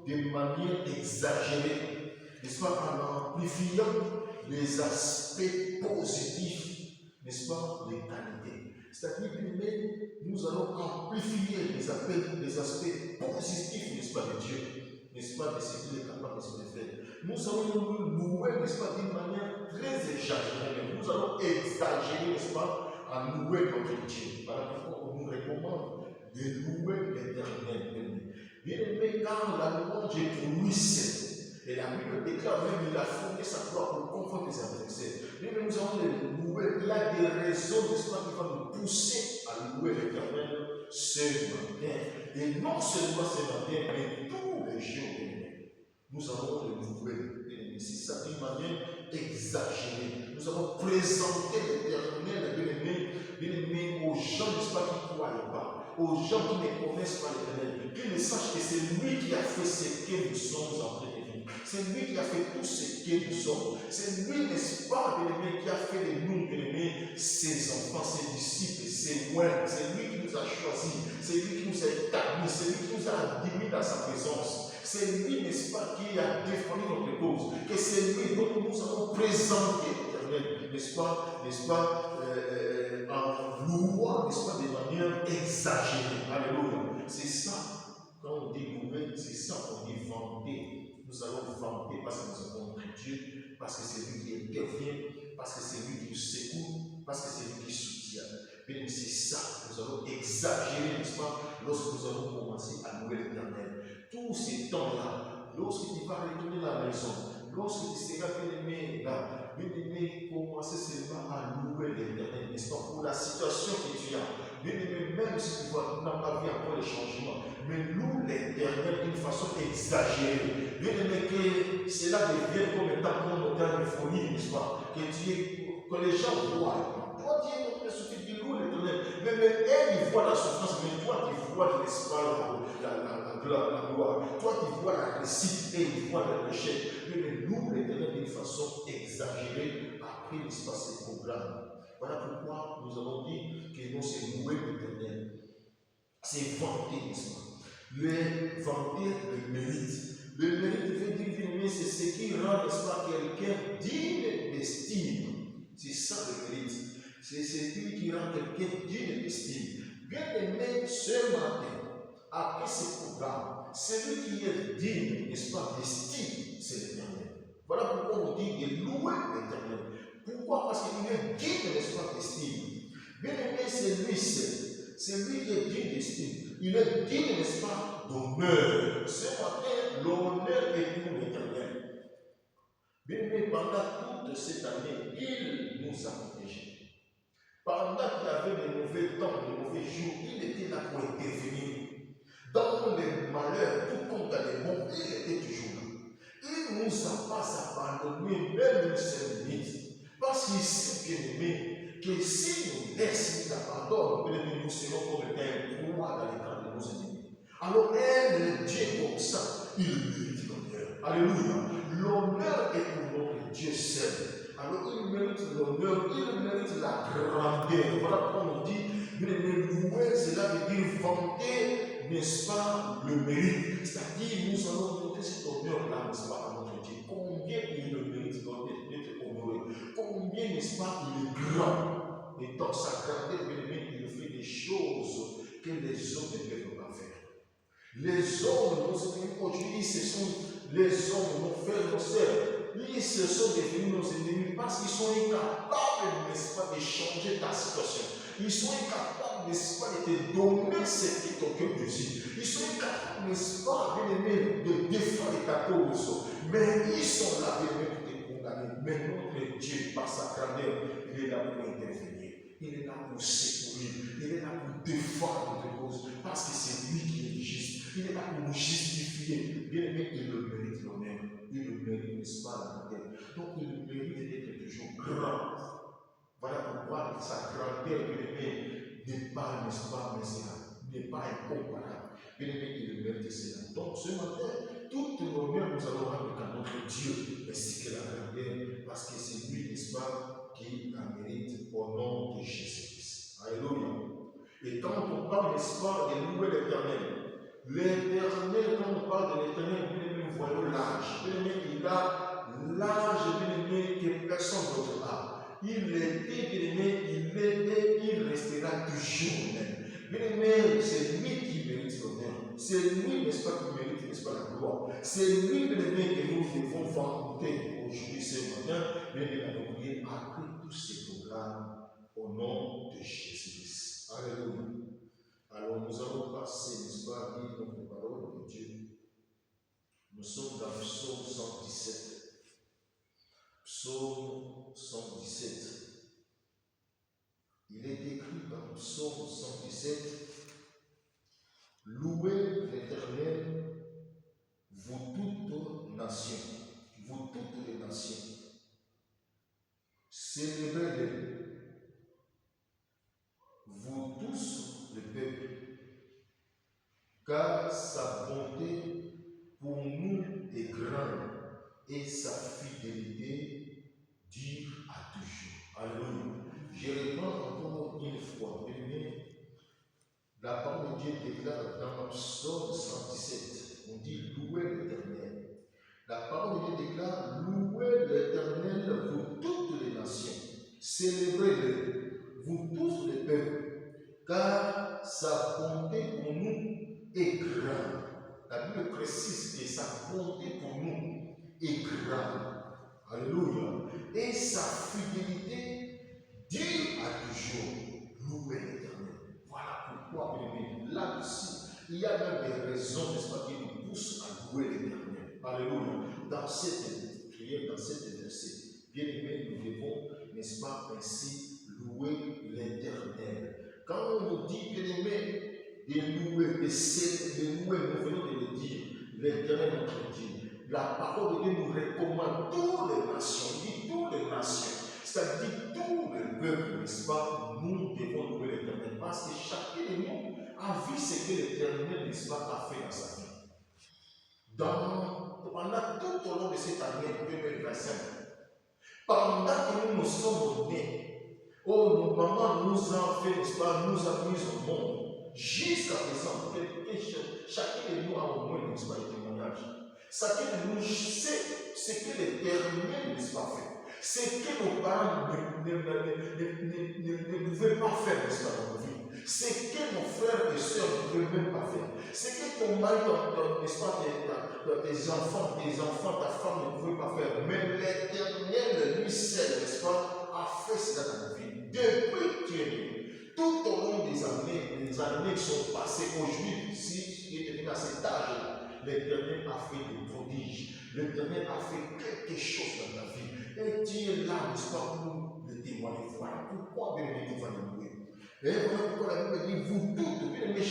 de manière exagérée, n'est-ce pas, en amplifiant les aspects positifs, n'est-ce pas, des qualités. C'est-à-dire que nous allons amplifier les aspects positifs, n'est-ce pas, de Dieu, n'est-ce pas, de ce qu'il est capable de faire. Nous allons nous louer, n'est-ce pas, d'une manière très exagérée. Nous allons exagérer, n'est-ce pas, à louer notre Dieu. Voilà pourquoi on nous recommande de louer l'Éternel. Bien aimé, car la louange est pour lui seul. Et la Bible déclare même qu'il a fondé sa gloire pour confronter ses adversaires. Mais nous allons les louer. Il y a des raisons, n'est-ce pas, qui vont nous pousser à louer l'Éternel ce matin. Et non seulement ce matin, mais tous les jours. Nous allons le louer. C'est ça d'une manière exagérée. Nous allons présenter l'Éternel, bien aimé, aux gens, n'est-ce pas, qui ne croient pas, aux gens qui ne connaissent pas l'Éternel, qu'ils sachent que c'est lui qui a fait ce que nous sommes en train de vivre. C'est lui qui a fait tout ce que nous sommes. C'est lui, n'est-ce pas, bien aimé, qui a fait de nous, bien aimé, ses enfants, ses disciples, ses moines. C'est lui qui nous a choisis. C'est lui qui nous a établis. C'est lui qui nous a admis dans sa présence. C'est lui, n'est-ce pas, qui a défendu notre cause. Que c'est lui dont nous allons présenter l'Éternel, n'est-ce pas, en louant, n'est-ce pas, de manière exagérée. Alléluia. C'est ça, quand on dit louer, c'est ça qu'on dit vanter. Nous allons vanter parce que nous avons notre Dieu, parce que c'est lui qui intervient, parce que c'est lui qui nous secoue, parce que c'est lui qui soutient. Mais c'est ça, nous allons exagérer, n'est-ce pas, lorsque nous allons commencer à louer l'Éternel. Tous ces temps-là, lorsque tu vas retourner à la maison, lorsque tu seras bien-aimé là, bien-aimé, commencer seulement à louer l'Éternel, n'est-ce pas, pour la situation que tu as. Bien-aimé, même si tu n'as pas vu encore les changements, mais loue l'Éternel d'une façon exagérée. Bien-aimé, que cela devienne comme étant comme dans une folie, n'est-ce pas, que les gens voient. Toi, tu es notre souffle, tu loues l'Éternel. Mais elle, il voit la souffrance, mais toi, tu vois, n'est-ce pas, la gloire. Toi, tu vois la réussite et il voit le péché. Mais loue l'Éternel d'une façon exagérée après, n'est-ce pas, ces programmes. Voilà pourquoi nous avons dit que nous, c'est louer l'Éternel. C'est vanter, n'est-ce pas? Le vanter le mérite. Le mérite veut dire, mais c'est ce qui rend, n'est-ce pas, quelqu'un digne d'estime. C'est ça le mérite. C'est celui qui rend quelqu'un digne d'estime. Bien aimé, ce matin, après ce programme, celui qui est digne, n'est-ce pas, d'estime, c'est l'Éternel. Voilà pourquoi on dit de louer l'Éternel. Pourquoi? Parce qu'il est digne, n'est-ce pas, d'estime. Bien aimé, c'est lui seul. C'est lui qui est digne d'estime. Il est digne, n'est-ce pas, d'honneur. Ce matin, l'honneur est pour l'Éternel. Bien aimé, pendant toute cette année, il nous a protégés. Pendant qu'il y avait des mauvais temps, des mauvais jours, il était là pour intervenir. Dans les malheurs, tout comme dans les bons, il était toujours là. Il ne nous a pas abandonnés, même une seule minute. Parce qu'il sait, bien aimé, que si nous laissons, nous abandonnons, nous serons comme un roi dans les camps de nos ennemis. Alors, Dieu comme ça, il mérite l'honneur. Alléluia. L'honneur est pour notre Dieu seul. Alors, il mérite l'honneur, il mérite la grandeur. Voilà pourquoi on dit, louer, cela veut dire vanter, n'est-ce pas, le mérite. C'est-à-dire, nous allons monter cet honneur-là, n'est-ce pas, à notre Dieu. Combien il le mérite d'être honoré. Combien, n'est-ce pas, il est grand. Et dans sa grandeur, il fait des choses que les hommes ne peuvent pas faire. Les hommes, aujourd'hui, ce sont les hommes, nos frères, nos sœurs. Ils se sont devenus nos ennemis parce qu'ils sont incapables, n'est-ce pas, de changer ta situation. Ils sont incapables, n'est-ce pas, de te donner ce qui ton cœur désire. Ils sont incapables, n'est-ce pas, bien aimé, de défendre ta cause. Mais ils sont là, bien aimé, pour te condamner. Mais notre Dieu, par sa grandeur, il est là pour intervenir. Il est là pour secourir. Il est là pour défendre notre cause. Parce que c'est lui qui est juste. Il est là pour nous justifier. Bien aimé, il le mérite l'honneur. Il le mérite, n'est-ce pas, la grandeur. Donc il le mérite d'être toujours grand. Voilà pourquoi sa grandeur, bien aimé, n'est pas, n'est-ce pas, misérable, n'est pas incomparable. Bien aimé, il le mérite cela. Donc ce matin, toute l'honneur nous allons rendre à notre Dieu, ainsi que la grandeur, parce que c'est lui, n'est-ce pas, qui la mérite au nom de Jésus-Christ. Alléluia. Et quand on parle, n'est-ce pas, de louer l'Éternel, quand on parle de l'Éternel, lui, n'est-ce pas, qui mérite, n'est-ce pas, la gloire. C'est lui, bien-aimé, que nous devons vanter aujourd'hui, ce matin, bien-aimé, à nous prier, après tous ces programmes, au nom de Jésus-Christ. Alléluia. Alors, nous allons passer, n'est-ce pas, à lire notre parole de Dieu. Nous sommes dans le psaume 117. Psaume 117. Il est écrit dans le psaume 117, louez l'Éternel, vous toutes nations, vous toutes les nations. Célébrez-le, vous tous les peuples, car sa bonté pour nous est grande et sa fidélité dure à toujours. Alléluia. Je reprends encore une fois, la parole de Dieu déclare dans le psaume 117, on dit louez l'Éternel. La parole de Dieu déclare louez l'Éternel, vous toutes les nations, célébrez-le, vous tous les peuples, car sa bonté pour nous est grande. La Bible précise que sa bonté pour nous est grande. Alléluia. Et sa fidélité dure à toujours. Louez l'Éternel. Voilà pourquoi, bien aimé, là-dessus, il y a même des raisons, n'est-ce pas, qui nous poussent à louer l'Éternel. Alléluia. Dans cette prière, dans cette verset, bien aimé, nous devons, n'est-ce pas, ainsi louer l'Éternel. Quand on nous dit, bien aimé, de louer, de louer, nous venons de le dire, l'Éternel notre Dieu. La parole de Dieu nous recommande toutes les nations, dit toutes les nations, c'est-à-dire tous les peuples, n'est-ce pas, nous devons louer l'Éternel, parce que chacun de nous a vu ce que l'Éternel, n'est-ce pas, a fait dans sa vie. Pendant tout au long de cette année 2025, pendant que nous nous sommes nés, oh, nos mamans nous ont fait, n'est-ce pas, nous a mis au monde. Jusqu'à présent, chacun de nous a au moins, n'est-ce pas, un témoignage. Chacun de nous sait ce que l'Éternel, n'est-ce pas, fait. Ce que nos parents ne pouvaient pas faire, n'est-ce pas, dans nos vies. Ce que nos frères et sœurs ne pouvaient même pas faire. Ce que ton mari, n'est-ce pas, tes enfants, ta femme ne pouvaient pas faire. Mais l'Éternel, lui seul, n'est-ce pas, a fait cela dans nos vies. Depuis que tu es né. Tout au long des années qui sont passées, aujourd'hui, si tu es devenu à cet âge-là, l'Éternel a fait des prodiges. L'Éternel a fait quelque chose dans ta vie. Et tu es là, n'est-ce pas, pour le témoigner. Voilà pourquoi, bien aimé, tu vas le louer. Et voilà pourquoi la Bible dit, vous toutes, bien aimé,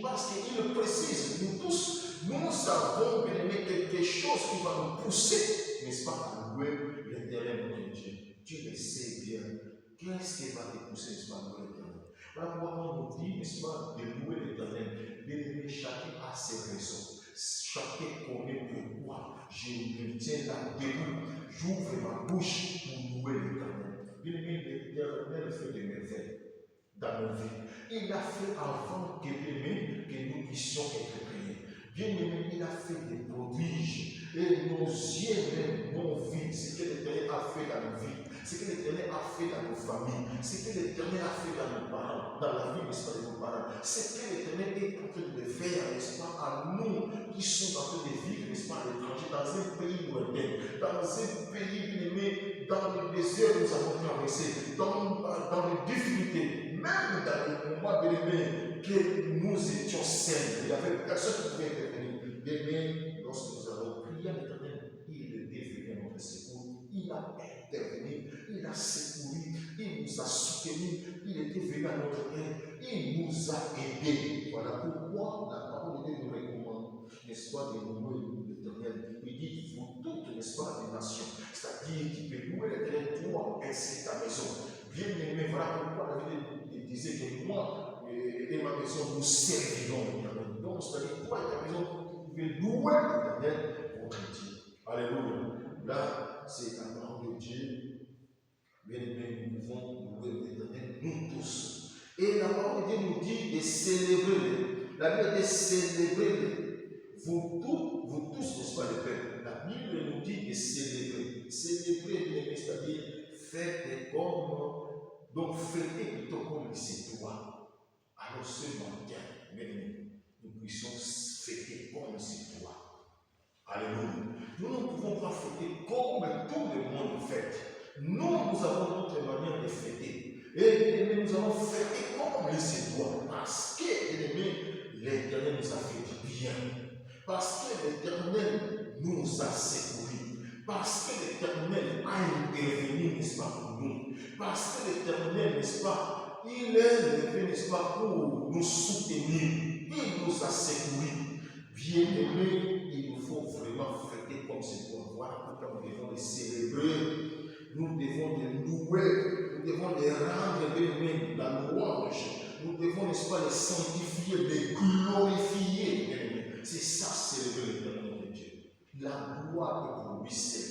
parce qu'il le précise, nous tous, nous avons, bien aimé, quelque chose qui va nous pousser, n'est-ce pas, à louer l'Éternel, notre Dieu. Tu le sais bien. Qu'est-ce qui va te pousser, n'est-ce pas, à louer l'Éternel? Voilà pourquoi on nous dit, n'est-ce pas, de louer l'Éternel. Bien aimé, chacun a ses raisons. Chacun connaît pourquoi je me tiens là debout. J'ouvre ma bouche pour louer l'Éternel. Bien aimé, l'Éternel fait des merveilles dans nos vies. Il a fait avant que, bien aimé, que nous puissions être priés. Bien aimé, il a fait des prodiges. Et nos yeux même n'ont vu ce que l'Éternel a fait dans nos vies. Ce que l'Éternel a fait dans nos familles, ce que l'Éternel a fait dans nos parents, dans la vie, n'est-ce pas, de nos parents, ce que l'Éternel est en train de faire, n'est-ce pas, à nous qui sommes en train de vivre, n'est-ce pas, à l'étranger, dans un pays lointain, dans un pays bien-aimé, dans le désert que nous avons traversé, dans les difficultés, même dans les moments bien-aimés que nous étions seuls, il n'y avait personne qui pouvait intervenir. Bien-aimé, lorsque nous avons prié à l'Éternel, il était venu à notre secours, il a intervenu, il a secouru, il nous a soutenus, il était venu à notre aide, il nous a aidés. Voilà pourquoi la parole de Dieu nous recommande, n'est-ce pas, de louer l'Éternel. Il dit, vous toutes, n'est-ce pas, les nations, c'est-à-dire qu'il peut louer l'Éternel, toi, ainsi ta maison. Bien aimé, voilà pourquoi la Bible disait que moi et ma maison, nous servirons l'Éternel. Donc, c'est-à-dire, toi et ta maison, vous pouvez louer l'Éternel, votre Dieu. Alléluia. Là, c'est la parole de Dieu. Bien aimé, nous pouvons louer l'Éternel, nous tous. Et la parole de Dieu nous dit de célébrer. La Bible dit célébrer. Vous tous, n'est-ce pas, le peuple. La Bible nous dit de célébrer. Célébrer, bien aimé, c'est-à-dire fêter comme, donc fêter plutôt comme c'est toi. Alors ce matin, bien aimé, nous puissions fêter comme c'est toi. Alléluia. Nous ne pouvons pas fêter comme tout le monde fête. Nous avons notre manière de fêter. Et nous allons fêter comme c'est toi. Parce que, l'Éternel nous a fait du bien. Parce que l'Éternel nous a secourus. Parce que l'Éternel a intervenu, n'est-ce pas, pour nous. Parce que l'Éternel, n'est-ce pas, il est levé, n'est-ce pas, pour nous soutenir. Il nous a secourus. Bien-aimés, il nous faut vraiment fêter comme c'est toi. Voilà pourquoi nous devons les célébrer. Nous devons les louer. Nous devons les rendre, bien-aimés, la louange. Nous devons, n'est-ce pas, les sanctifier, les glorifier, bien-aimés. C'est ça, célébrer l'éternel de Dieu. La gloire est pour lui seul.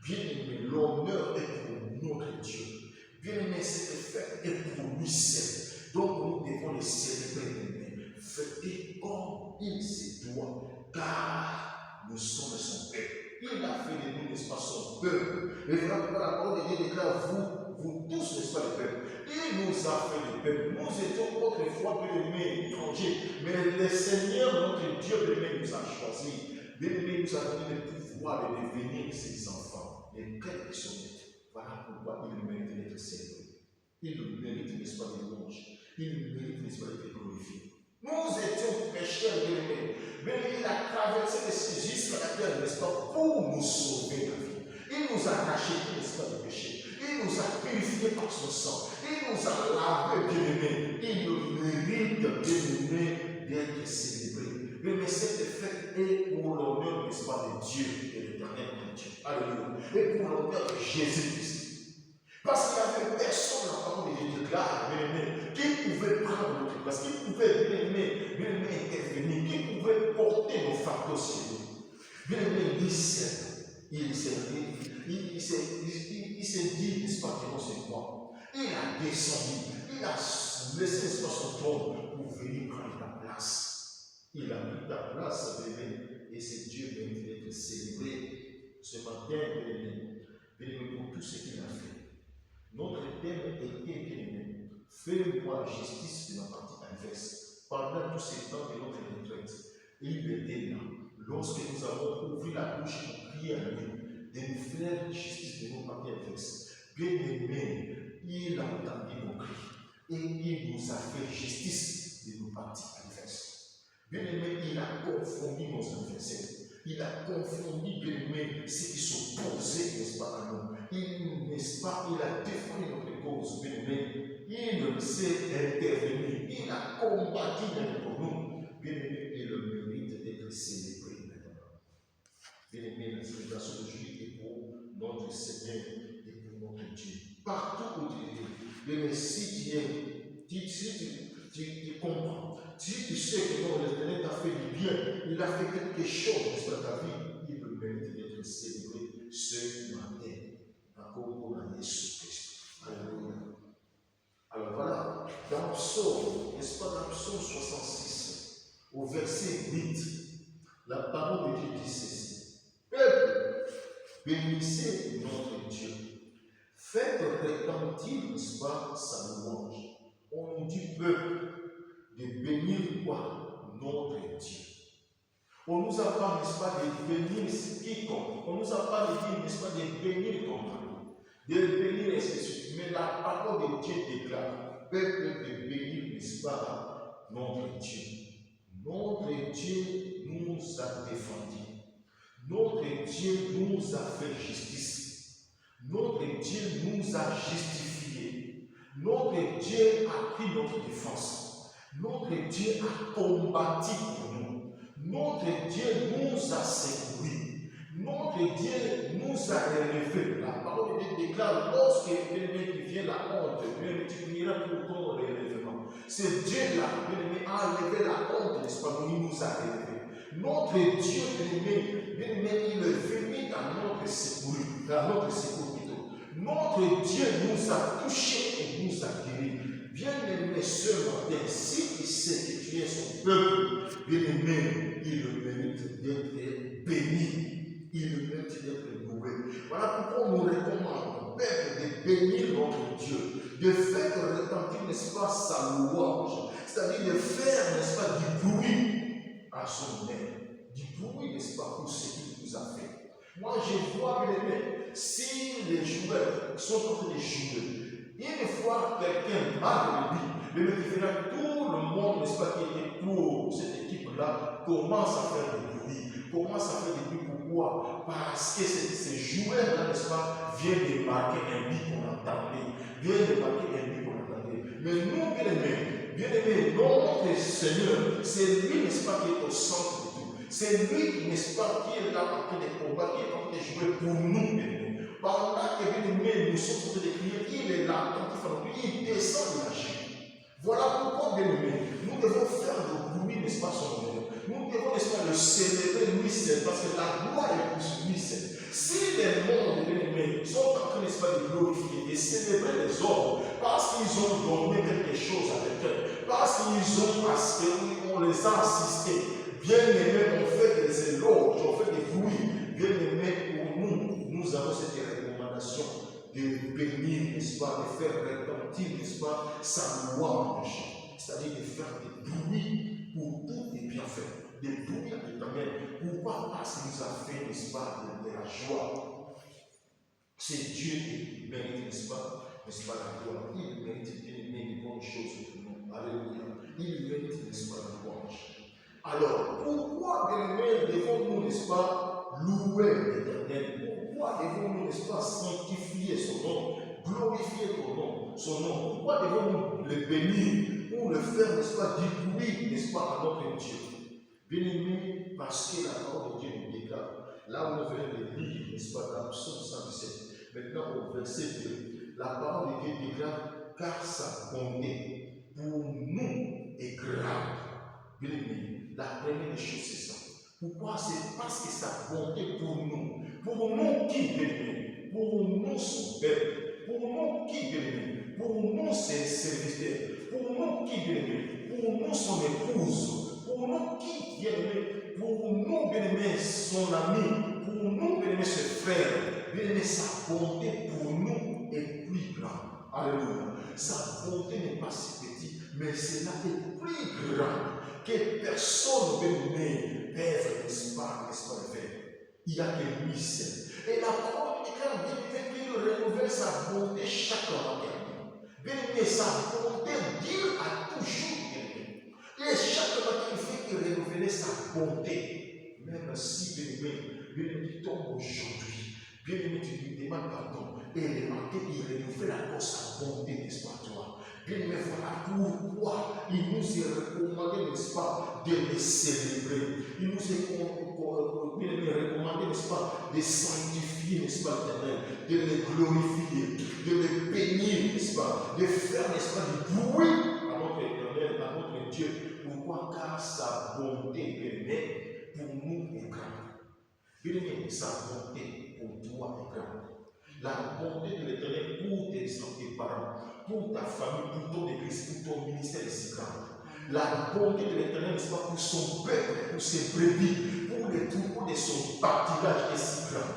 Bien-aimé, l'honneur est pour notre Dieu. Bien-aimé, cette fête est pour lui seul. Donc nous devons les célébrer, bien-aimé. Fêter comme il se doit, car nous sommes son peuple. Il a fait de nous, n'est-ce pas, son peuple. Et voilà pourquoi la parole de Dieu déclare, vous tous, n'est-ce pas, le peuple. Il nous a fait le peuple. Nous étions autrefois bien-aimés, étrangers, mais le Seigneur, notre Dieu, bien-aimé, nous a choisis. Bien-aimé, nous a donné le pouvoir de devenir ses enfants. Et quels que sont voilà pourquoi il mérite d'être célébré. Il mérite, n'est-ce pas, de louange. Il mérite, n'est-ce pas, d'être glorifié. Nous étions pécheurs, bien-aimés. Mais il a traversé jusqu'à la terre, n'est-ce pas, pour nous sauver la vie. Il nous a rachetés, n'est-ce pas, du péché. Il nous a purifiés par son sang. Il nous a lavés, bien-aimés. Il mérite, bien-aimés, d'être célébré. Mais cette fête est pour l'honneur, n'est-ce pas, de Dieu, de l'éternel de Dieu. Alléluia. Et pour l'honneur de Jésus-Christ. Parce qu'il n'y avait personne, la parole de Dieu déclare, bien-aimé, qui pouvait prendre notre place, qui pouvait, bien-aimé, intervenir, qui pouvait porter nos fardeaux sur nous. Bien-aimé, il s'est dit, n'est-ce pas, que c'est moi. Il a descendu, il a laissé, n'est-ce pas, son trône pour venir prendre ta place. Il a pris ta place, bien-aimé, et c'est Dieu qui d'être célébré ce matin, bien-aimé, pour tout ce qu'il a fait. Notre thème était, bien-aimé, fais-moi justice de la partie inverse. Pendant tous ces temps de notre retraite, il était là. Lorsque nous avons ouvert la bouche pour prier à lui, de nous faire justice de nos parties inverses. Bien-aimé, il a entendu nos cris et il nous a fait justice de nos parties adverses. Bien-aimé, il a confondu nos adversaires. Il a confondu, bien-aimé, ceux qui sont posés, n'est-ce pas, à nous. Il, n'est-ce pas, il a défendu notre cause, bien-aimé. Il s'est intervenu. Il a combattu pour nous. Bien-aimé, il mérite d'être célébré maintenant. Bien-aimé, la célébration d'aujourd'hui est pour notre Seigneur et pour notre Dieu. Partout où tu es, bien-aimé, si tu es, tu comprends, si tu sais que non, l'Éternel t'a fait du bien, il a fait quelque chose dans ta vie, il peut mérite d'être célébré ce matin, encore pour la Jésus-Christ. Alléluia. Alors voilà, dans le psaume, n'est-ce pas, dans le psaume 66, au verset 8, la parole de Dieu dit ceci. Peuple, bénissez notre Dieu. Faites retentir, n'est-ce pas, sa louange. On nous dit peuple, de bénir quoi? Notre Dieu. On nous a pas, n'est-ce pas, de bénir quiconque. On nous a pas dit, n'est-ce pas, de bénir ton mari, de bénir ainsi de suite. Mais la parole de Dieu déclare, peuple, de bénir, n'est-ce pas, notre Dieu. Notre Dieu nous a défendus. Notre Dieu nous a fait justice. Notre Dieu nous a justifiés. Notre Dieu a pris notre défense. Notre Dieu a combattu pour nous. Notre Dieu nous a secourus. Notre Dieu nous a relevés. La parole de Dieu déclare, lorsque bien-aimé vient la honte, bien-aimé, tu prieras pour ton relèvement. C'est Dieu-là, bien-aimé, a levé la honte, n'est-ce pas, il nous a relevés. Notre Dieu, bien-aimé, il est venu dans notre secours, plutôt. Notre Dieu nous a touchés et nous a guéris. Bien-aimé, ce matin, si tu sais que tu es son peuple, bien-aimé, il mérite d'être béni. Il mérite d'être loué. Voilà pourquoi on nous recommande, peuple, de bénir notre Dieu, de faire retentir, n'est-ce pas, sa louange, c'est-à-dire de faire, n'est-ce pas, du bruit. à son aide. Du bruit, n'est-ce pas, pour ce qu'il nous a fait. Moi, je vois, bien aimé, si les joueurs sont en train de jouer, une fois quelqu'un marque le but, il verra tout le monde, n'est-ce pas, qui était pour cette équipe-là, commence à faire du bruit. Commence à faire du bruit. Pourquoi? Parce que ces joueurs-là, n'est-ce pas, viennent de marquer un but qu'on entendait. Viennent de marquer un but qu'on entendait. Mais nous, bien aimés, notre Seigneur, c'est lui, n'est-ce pas, qui est au centre de tout. C'est lui, n'est-ce pas, qui est là en train de combattre, qui est en train de jouer pour nous, bien aimés. Pendant que, bien aimés, nous sommes en train de crier, il est là, il descend de la chaîne. Voilà pourquoi, bien aimés, nous devons faire le bruit, n'est-ce pas, son honneur. Nous devons, n'est-ce pas, le célébrer lui seul, parce que la gloire est pour lui seul. Si les mondes, bien aimés, sont en train, n'est-ce pas, de glorifier, de célébrer les hommes, parce qu'ils ont donné quelque chose à quelqu'un, parce qu'ils ont aspiré, on les a assistés, bien aimés, on fait des éloges, on fait des bruits, bien aimés, pour nous, nous avons cette recommandation de bénir, n'est-ce pas, de faire retentir, n'est-ce pas, sa louange, c'est-à-dire de faire des bruits pour tous les bienfaits, des bruits à l'éternel. Pourquoi? Parce qu'il nous a fait, n'est-ce pas, de la joie. C'est Dieu qui mérite, n'est-ce pas, la gloire. Il mérite des bonnes choses pour nous. Alléluia. Il mérite, n'est-ce pas, la louange. Alors, pourquoi, bien aimés, devons-nous, n'est-ce pas, louer l'éternel? Pourquoi devons-nous, n'est-ce pas, sanctifier son nom, glorifier son nom? Pourquoi devons-nous le bénir ou le faire, n'est-ce pas, du bruit, n'est-ce pas, à notre Dieu? Bien-aimé, parce que la parole de Dieu nous déclare, là où nous venons de lire, n'est-ce pas, dans Psaume 117, maintenant au verset 2, la parole de Dieu déclare, car sa bonté pour nous est grave. Bien-aimé, la première chose, c'est ça. Pourquoi? C'est parce que sa bonté pour nous qui, bien-aimé, pour nous son peuple, pour nous qui, bien-aimé, pour nous ses serviteurs, pour nous qui, bien-aimé, pour nous son épouse, pour nous qui, bien-aimé, pour nous, bien-aimé, son ami, pour nous, bien-aimé, ses frères, bien-aimé, sa bonté pour nous est plus grande. Alléluia. Sa bonté n'est pas si petite, mais cela est plus grand que personne, bien-aimé, peut, n'est-ce pas, le faire. Il n'y a que lui seul. Et la parole déclare, bien-aimé, qu'il renouvelle sa bonté chaque matin. Bien-aimé, sa bonté dure à toujours, bien-aimé. Et chaque matin, il fait qu'il renouvelle sa bonté. Même si, bien-aimé, tu tombes aujourd'hui, bien-aimé, tu lui demandes pardon. Et le matin, il renouvelle encore sa bonté, n'est-ce pas, toi. Bien-aimé, voilà pourquoi il nous est recommandé, n'est-ce pas, de les célébrer. Il nous est recommandé, n'est-ce pas, de sanctifier, n'est-ce pas, l'éternel, de les glorifier, de les bénir, n'est-ce pas, de faire, n'est-ce pas, du bruit à notre éternel, à notre Dieu. Pourquoi? Car sa bonté, bien-aimé, pour nous est grande. Bien-aimé, sa bonté pour toi est grande. La bonté de l'éternel pour tes parents, pour ta famille, pour ton église, pour ton ministère est si grande. La bonté de l'éternel, n'est-ce pas, pour son peuple, pour ses brebis, pour les troupeaux de son pâturage est si grande.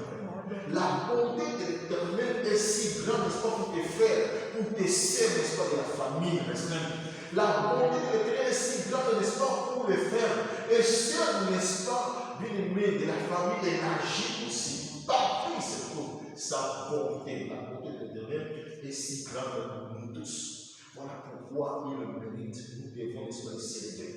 La bonté de l'éternel est si grande, n'est-ce pas, pour tes frères, pour tes sœurs, n'est-ce pas, de la famille restreinte. La bonté de l'éternel est si grande, n'est-ce pas, pour les frères et sœurs, n'est-ce pas, bien-aimés de la famille élargie aussi. Partout il se trouve. Sa bonté, la bonté de l'éternel est si grande pour nous tous. Voilà pourquoi il le mérite. Nous devons le célébrer.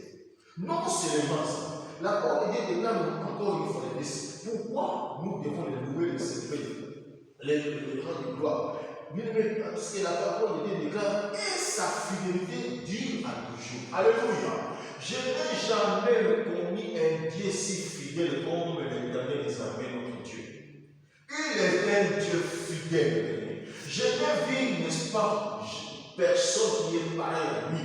Non seulement ça, la parole de Dieu déclare encore une fois de plus. Pourquoi nous devons le louer, le célébrer, les rendre gloire. Bien aimé, parce que la parole de Dieu déclare et sa fidélité dure à toujours. Alléluia. Je n'ai jamais connu un Dieu si fidèle comme l'éternel des armées, notre Dieu. Il est un Dieu fidèle. Je n'ai vu, n'est-ce pas, personne qui est pareil à lui.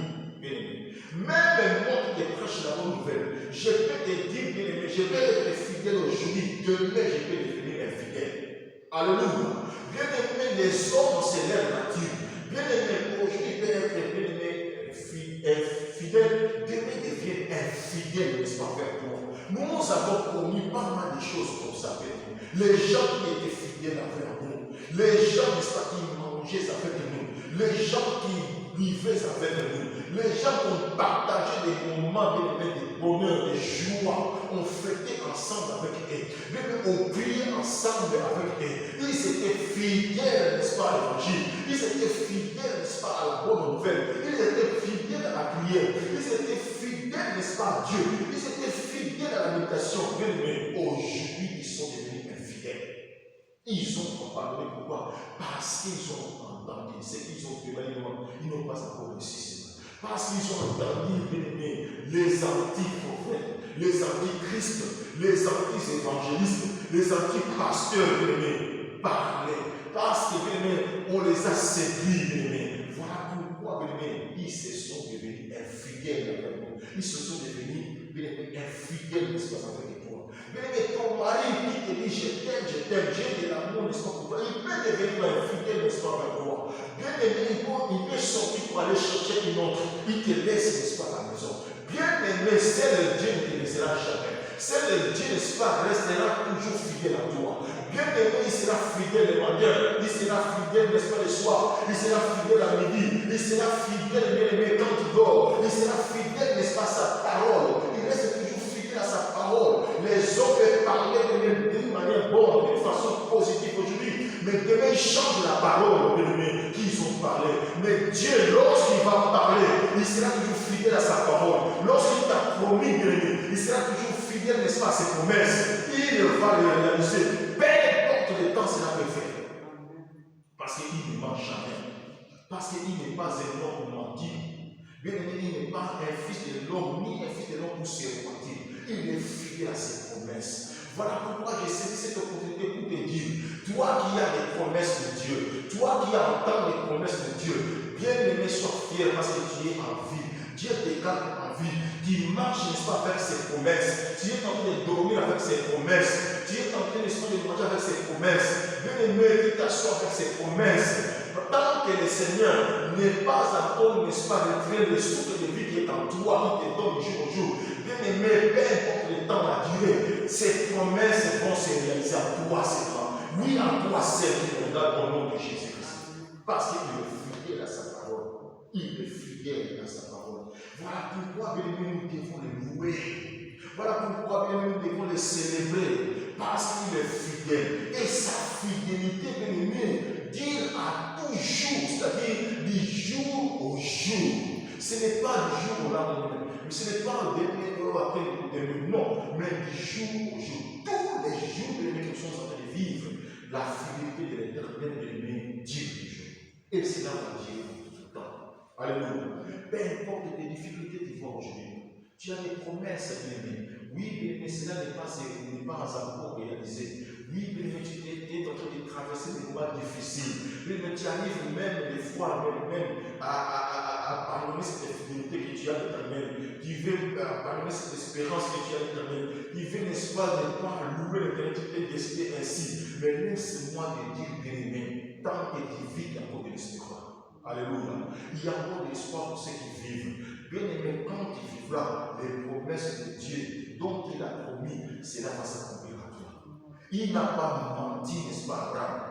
Même moi qui te prêche la bonne nouvelle, je peux te dire, bien aimé, je vais être fidèle aujourd'hui, demain je peux devenir infidèle. Alléluia. Bien aimé, les hommes, c'est leur nature. Bien aimé, aujourd'hui, peut être bien aimé, fidèle, demain devient infidèle, n'est-ce pas, vers toi. Nous avons connu pas mal de choses comme ça, les gens qui étaient fidèles avec nous, les gens, n'est-ce pas, qui mangeaient avec nous, les gens qui vivaient avec nous, Les gens ont partagé des moments, des bonheurs, des joies. On fêtait ensemble avec eux. Bien-aimé, on priait ensemble avec eux. Ils étaient fidèles, n'est-ce pas, à l'évangile. Ils étaient fidèles, n'est-ce pas, à la bonne nouvelle. Ils étaient fidèles à la prière. Ils étaient fidèles, n'est-ce pas, à Dieu. Ils étaient fidèles à la méditation. Bien-aimé, aujourd'hui, ils sont devenus infidèles. Ils ont abandonné. Pourquoi? Parce qu'ils ont entendu ce qu'ils ont fait. Ils n'ont pas encore réussi cela. Parce qu'ils ont entendu, bien-aimé, les anti-prophètes, les anti-christ, les anti-évangélistes, les anti-pasteurs, bien-aimé, parler. Parce que, bien-aimé, on les a séduits, bien-aimé. Voilà pourquoi, bien-aimé, ils se sont devenus infidèles avec nous. Ils se sont devenus, bien-aimé, infidèles, n'est-ce pas, avec toi. Bien-aimé, ton mari qui te dit je t'aime, j'ai de l'amour, n'est-ce pas, pour toi, il peut devenir infidèle, n'est-ce pas, avec toi. Bien-aimé, il peut sortir pour aller chercher une autre, il te laisse, n'est-ce pas, à la maison. Bien-aimé, c'est le Dieu ne te laissera jamais. C'est le Dieu, n'est-ce pas, restera toujours fidèle à toi. Bien-aimé, il sera fidèle le matin, il sera fidèle, n'est-ce pas, le soir, il sera fidèle à midi, il sera fidèle, bien-aimé, quand il dort, il sera fidèle, n'est-ce pas, à sa parole, il reste toujours fidèle à sa parole. Les hommes peuvent parler d'une manière bonne, d'une façon positive aujourd'hui, mais demain ils changent la parole, bien-aimé, qu'ils ont parlé. Mais Dieu, lorsqu'il va parler, il sera toujours fidèle à sa parole. Lorsqu'il t'a promis, bien-aimé, il sera toujours fidèle, n'est-ce pas, à ses promesses. Il va les réaliser. Peu importe le temps, cela peut faire. Parce qu'il ne ment jamais. Parce qu'il n'est pas un homme menti. Bien-aimé, il n'est pas un fils de l'homme, ni un fils de l'homme pour se mentir. Il est fidèle à ses promesses. Voilà pourquoi j'ai saisi cette opportunité pour te dire, toi qui as des promesses de Dieu, toi qui entends les promesses de Dieu, bien-aimé, sois fier parce que tu es en vie. Dieu te garde en vie. Tu marches, n'est-ce pas, avec ses promesses. Tu es en train de dormir avec ses promesses. Tu es en train, n'est-ce pas, de manger avec ses promesses. Bien-aimé, tu t'assois avec ses promesses. Tant que le Seigneur n'est pas encore, n'est-ce pas, retiré le souffle de vie qui est en toi, qui te donne jour au jour. Bien-aimé, peu importe le temps, la durée, ces promesses vont se réaliser à toi, c'est vrai. Oui, à toi, c'est qui regarde au nom de Jésus-Christ. Parce qu'il est fidèle à sa parole. Il est fidèle à sa parole. Voilà pourquoi, bien-aimé, nous devons le louer. Voilà pourquoi, bien-aimé, nous devons le célébrer. Parce qu'il est fidèle. Et sa fidélité, bien-aimé, dire à toujours, c'est-à-dire du jour au jour. Ce n'est pas du jour au lendemain. Ce n'est pas le dernier heure après le dernier, non, mais du jour au jour. Tous les jours de l'année que nous sommes en train de vivre, la fidélité de l'éternel de l'année dure toujours. Et cela va durer tout le temps. Alléluia. Peu importe tes difficultés tu vois aujourd'hui, tu as des promesses, bien-aimé. Oui, mais cela n'est pas encore réalisé. Oui, bien-aimé, tu es en train de traverser des moments difficiles. Mais tu arrives même des fois même à pardonner cette fidélité que tu as de l'éternel. Tu veux pardonner cette espérance que tu as de l'éternel. Tu veux, n'est-ce pas, ne pas louer l'éternel, tu t'es décidé ainsi. Mais laisse-moi te dire, bien-aimé, tant que tu vis, il y a encore de l'espoir. Alléluia. Il y a encore de l'espoir pour ceux qui vivent. Bien-aimé, quand tu vivras les promesses de Dieu dont il a promis, cela va s'accomplir à toi. Il n'a pas menti, n'est-ce pas, Abraham?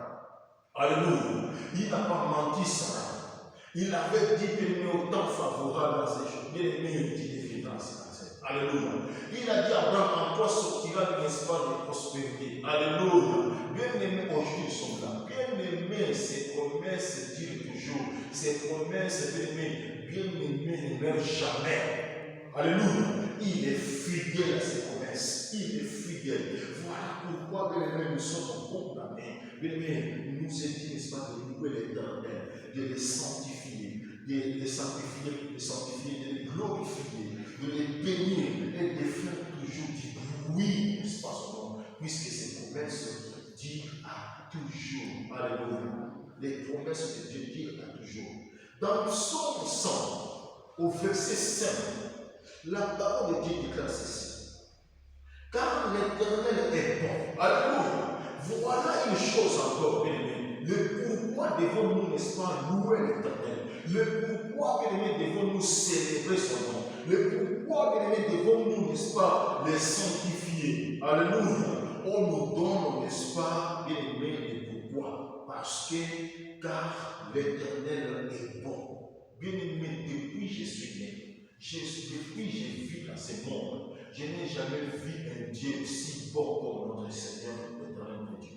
Alléluia. Il n'a pas menti, Sarah. Il avait dit qu'il y au temps favorable à ces choses. Bien-aimé, il dit des finances. Alléluia. Il a dit à Abraham, en toi sortira, n'est-ce pas, de prospérité. Alléluia. Bien-aimé, aujourd'hui nous sommes là. Bien-aimé, ces promesses durent toujours. Ces promesses, bien-aimé, ne meurent jamais. Alléluia. Il est fidèle à ses promesses. Il est fidèle. Voilà pourquoi, bien-aimé, nous sommes condamnés. Bien-aimé, il nous est dit, n'est-ce pas, de louer l'éternel, de les sanctifier, de les sanctifier, de les glorifier, de les bénir et de faire toujours du bruit, n'est-ce pas, son nom, puisque ces promesses disent à toujours. Alléluia. Les promesses de Dieu disent à toujours. Dans le psaume 100, au verset 5, la parole de Dieu déclare ceci. Car l'Éternel est bon. Alléluia. Voilà une chose encore, bien-aimé. Le pourquoi devons-nous, n'est-ce pas, louer l'Éternel? Le pourquoi, bien-aimé, devons-nous célébrer son nom? Le pourquoi, bien-aimé, devons-nous, n'est-ce pas, les sanctifier? Alléluia. On nous donne, n'est-ce pas, bien-aimé, le pourquoi? Parce que, car l'Éternel est bon. Bien-aimé, depuis depuis que je suis né, depuis que j'ai vu dans ce monde, je n'ai jamais vu un Dieu aussi bon comme notre Seigneur, l'éternel Dieu.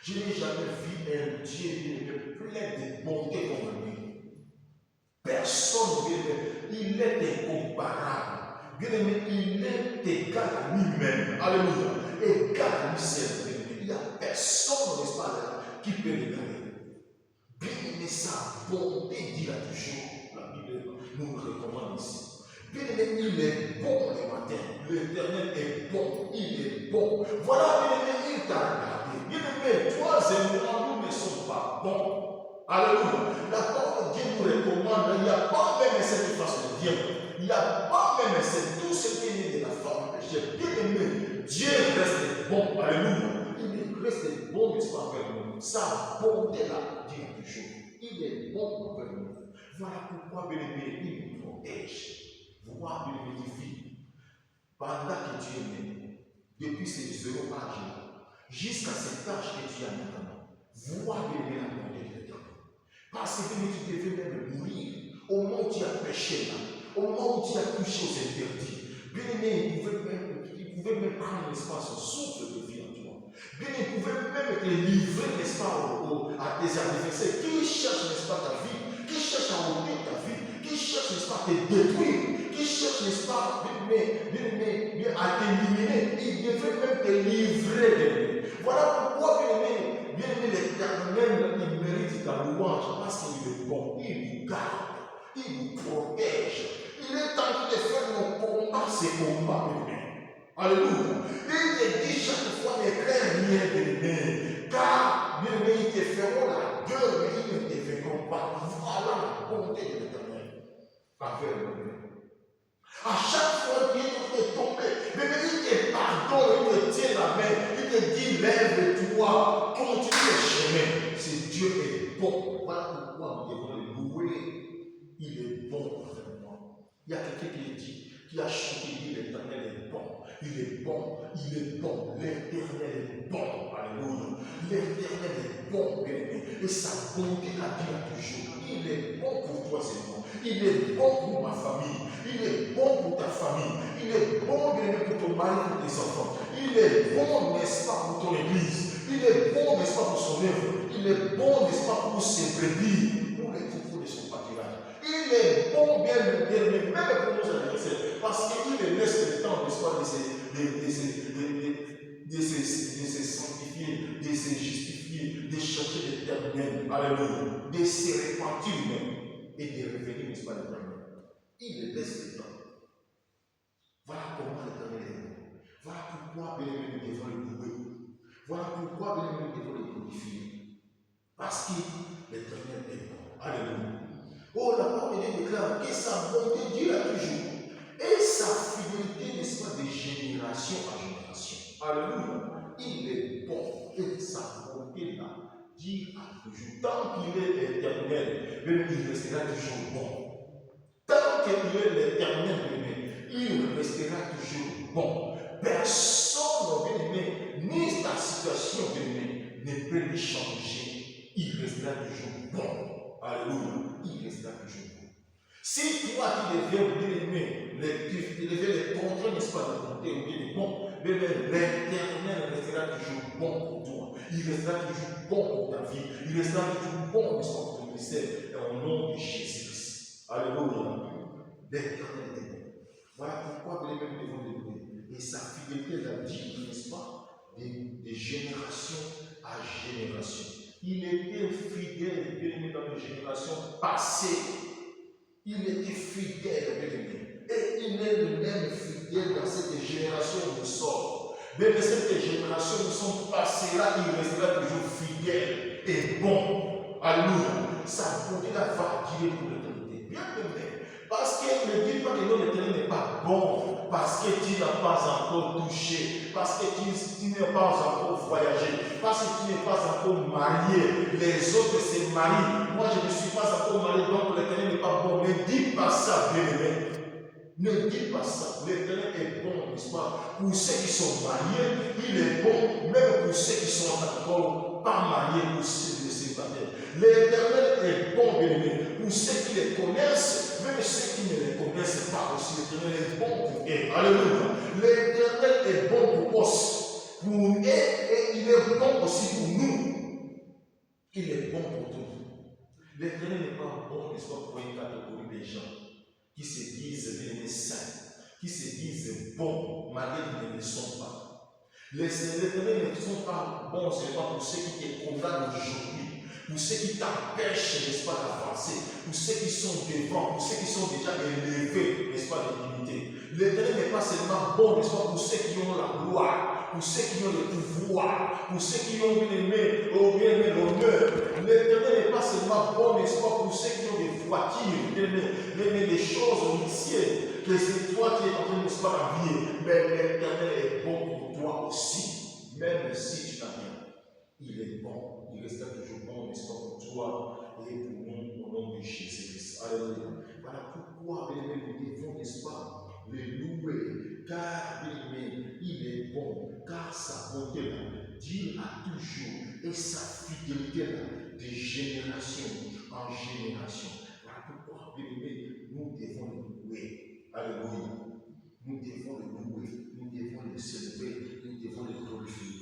Je n'ai jamais vu un Dieu plein de bonté comme lui. Personne, il est incomparable. Bien aimé, il est égal à lui-même. Alléluia. Égal à lui seul. Il n'y a personne, n'est-ce pas, qui peut l'égaler. Bien aimé, sa bonté, dit là toujours, la Bible nous le recommande ici. Bien aimé, il est bon le matin. L'Éternel est bon. Il est bon. Voilà, bien aimé, il t'a regardé. Bien aimé, toi et moi, nous ne sommes pas bons. Alléluia. La parole de Dieu nous recommande. Il n'y a pas même cette façon de dire. Il n'y a pas même tout ce qui est né de la femme péché. Bien aimé, Dieu reste bon. Alléluia. Il reste bon, n'est-ce pas, envers nous. Sa bonté là, dit toujours. Il est bon envers nous. Voilà pourquoi, bien aimé, il nous protège. Voir bien aimé, vie. Pendant que tu es né, depuis ces 0 âge jusqu'à cet âge que tu as maintenant, voir bien aimé la bonté de l'Éternel. Parce que tu devais même mourir au moment où tu as péché là. Au moment où tu as touché aux interdits, bien aimé, il pouvait même prendre l'espace au souffle de vie en toi. Bien aimé, il pouvait même te livrer, n'est-ce pas, à tes adversaires qui cherchent, n'est-ce pas, ta vie, qui cherchent à ôter ta vie, qui cherchent, n'est-ce pas, à te détruire, qui cherchent, n'est-ce pas, bien aimé, à t'éliminer. Il devait même te livrer de lui. Voilà pourquoi, bien aimé, l'Éternel, il mérite ta louange parce qu'il est bon, il nous garde, il nous protège. Il est temps de faire nos combats, ces combats, bien-aimés. Alléluia. Il te dit chaque fois, ne crains rien, bien-aimé. Car, bien-aimé, ils te feront la gueule, mais ils ne te verront pas. Voilà la bonté de l'Éternel. Envers nous. À chaque fois qu'il est tombé, bien-aimé, il te pardonne, il te tient la main, il te dit, lève-toi, continue le chemin. Si Dieu est bon, voilà pourquoi nous devons le louer. Il est bon envers moi. Il y a quelqu'un qui dit, qui a chanté, dit l'Éternel est bon. Il est bon, il est bon. L'Éternel est bon. Alléluia. L'Éternel est bon, bien-aimé. Et sa bonté la vie à toujours. Il est bon pour toi et moi. Il est bon pour ma famille. Il est bon pour ta famille. Il est bon, bien-aimé, pour ton mari, pour tes enfants. Il est bon, n'est-ce pas, pour ton église. Il est bon, n'est-ce pas, pour son œuvre. Il est bon, n'est-ce pas, pour ses brebis, pour les troupeaux de son pâturage. Il est bon, bien aimé, même pour nos adversaires, parce qu'il laisse le temps, n'est-ce pas, de se sanctifier, de se justifier, de chercher l'Éternel, alléluia, de se repentir même et de revenir, n'est-ce pas, l'Éternel. Il laisse le temps. Voilà comment l'Éternel est bon. Voilà pourquoi, bien aimé, nous devons le louer. Voilà pourquoi, bien aimé, nous devons le glorifier. Parce que l'Éternel est bon. Alléluia. Oh, la parole de Dieu déclare que sa bonté dure toujours. Et sa fidélité, n'est-ce pas, de génération à génération. Alléluia. Il est bon. Et sa bonté là, dure à toujours. Tant qu'il est éternel, même il restera toujours bon. Tant qu'il est l'éternel, il restera toujours bon. Personne, bien aimé, ni ta situation, bien aimé, ne peut le changer. Il restera toujours bon. Alléluia. Il restera toujours bon. Si toi tu deviens, bien aimé, tu deviens les contraintes, n'est-ce pas, de bonté ou bien de bon, bien l'Éternel restera toujours bon pour toi. Il restera toujours bon pour ta vie. Il restera toujours bon, n'est-ce pas, pour ton ministère. Au nom de Jésus-Christ. Alléluia. L'Éternel est bon. Voilà pourquoi bien aimé, nous devons le louer. Et sa fidélité l'a dit, n'est-ce pas, de génération à génération. Il était fidèle, bien aimé, dans les générations passées. Il était fidèle, bien aimé. Et il est le même fidèle dans cette génération où nous sommes. Même cette génération où nous sommes passés là, il restera toujours fidèle et bon. Alléluia. Sa bonté là va durer pour l'éternité. Bien aimé. Parce qu'il ne dit pas que non, l'Éternel n'est pas bon, parce que tu n'as pas encore touché, parce que tu n'as pas encore voyagé, parce que tu n'es pas encore marié. Les autres se marient. Moi, je ne suis pas encore marié, donc l'Éternel n'est pas bon. Ne dis pas ça, bien aimé. Ne dis pas ça. L'Éternel est bon, n'est-ce pas? Pour ceux qui sont mariés, il est bon, même pour ceux qui sont encore pas mariés, pour ceux de ces célibataires. L'Éternel est bon, bien-aimé, pour ceux qui les connaissent, même ceux qui ne les connaissent pas aussi. L'Éternel est bon pour eux. Alléluia. L'Éternel est bon pour us, pour eux, et il est bon aussi pour nous. Il est bon pour tout. L'Éternel n'est pas bon, n'est-ce pas, pour une catégorie de gens qui se disent bien saints, qui se disent bons, malgré qu'ils ne le sont pas. Les Éternels ne sont pas bons, ce n'est pas pour ceux qui te condamnent aujourd'hui, pour ceux qui t'empêchent, n'est-ce pas, d'avancer, pour ceux qui sont devant, pour ceux qui sont déjà élevés, n'est-ce pas, de dignité. L'Éternel n'est pas seulement bon, n'est-ce pas, pour ceux qui ont la gloire, pour ceux qui ont le pouvoir, pour ceux qui ont bien aimé l'honneur. L'Éternel n'est pas seulement bon, n'est-ce pas, pour ceux qui ont des voitures, bien aimé des choses initiées, que c'est toi qui es en train de se faire mais l'Éternel est bon pour toi aussi, même si tu n'as rien. Il est bon, il restera toujours bon, n'est-ce pas, pour toi et pour nous, au nom de Jésus-Christ. Alléluia. Voilà pourquoi, bien aimé, nous devons, n'est-ce pas, le louer, car, bien aimé, il est bon, car sa bonté là, Dieu a toujours, et sa fidélité là, de génération en génération. Voilà pourquoi, bien aimé, nous devons le louer. Alléluia. Nous devons le louer, nous devons le célébrer, nous devons le glorifier.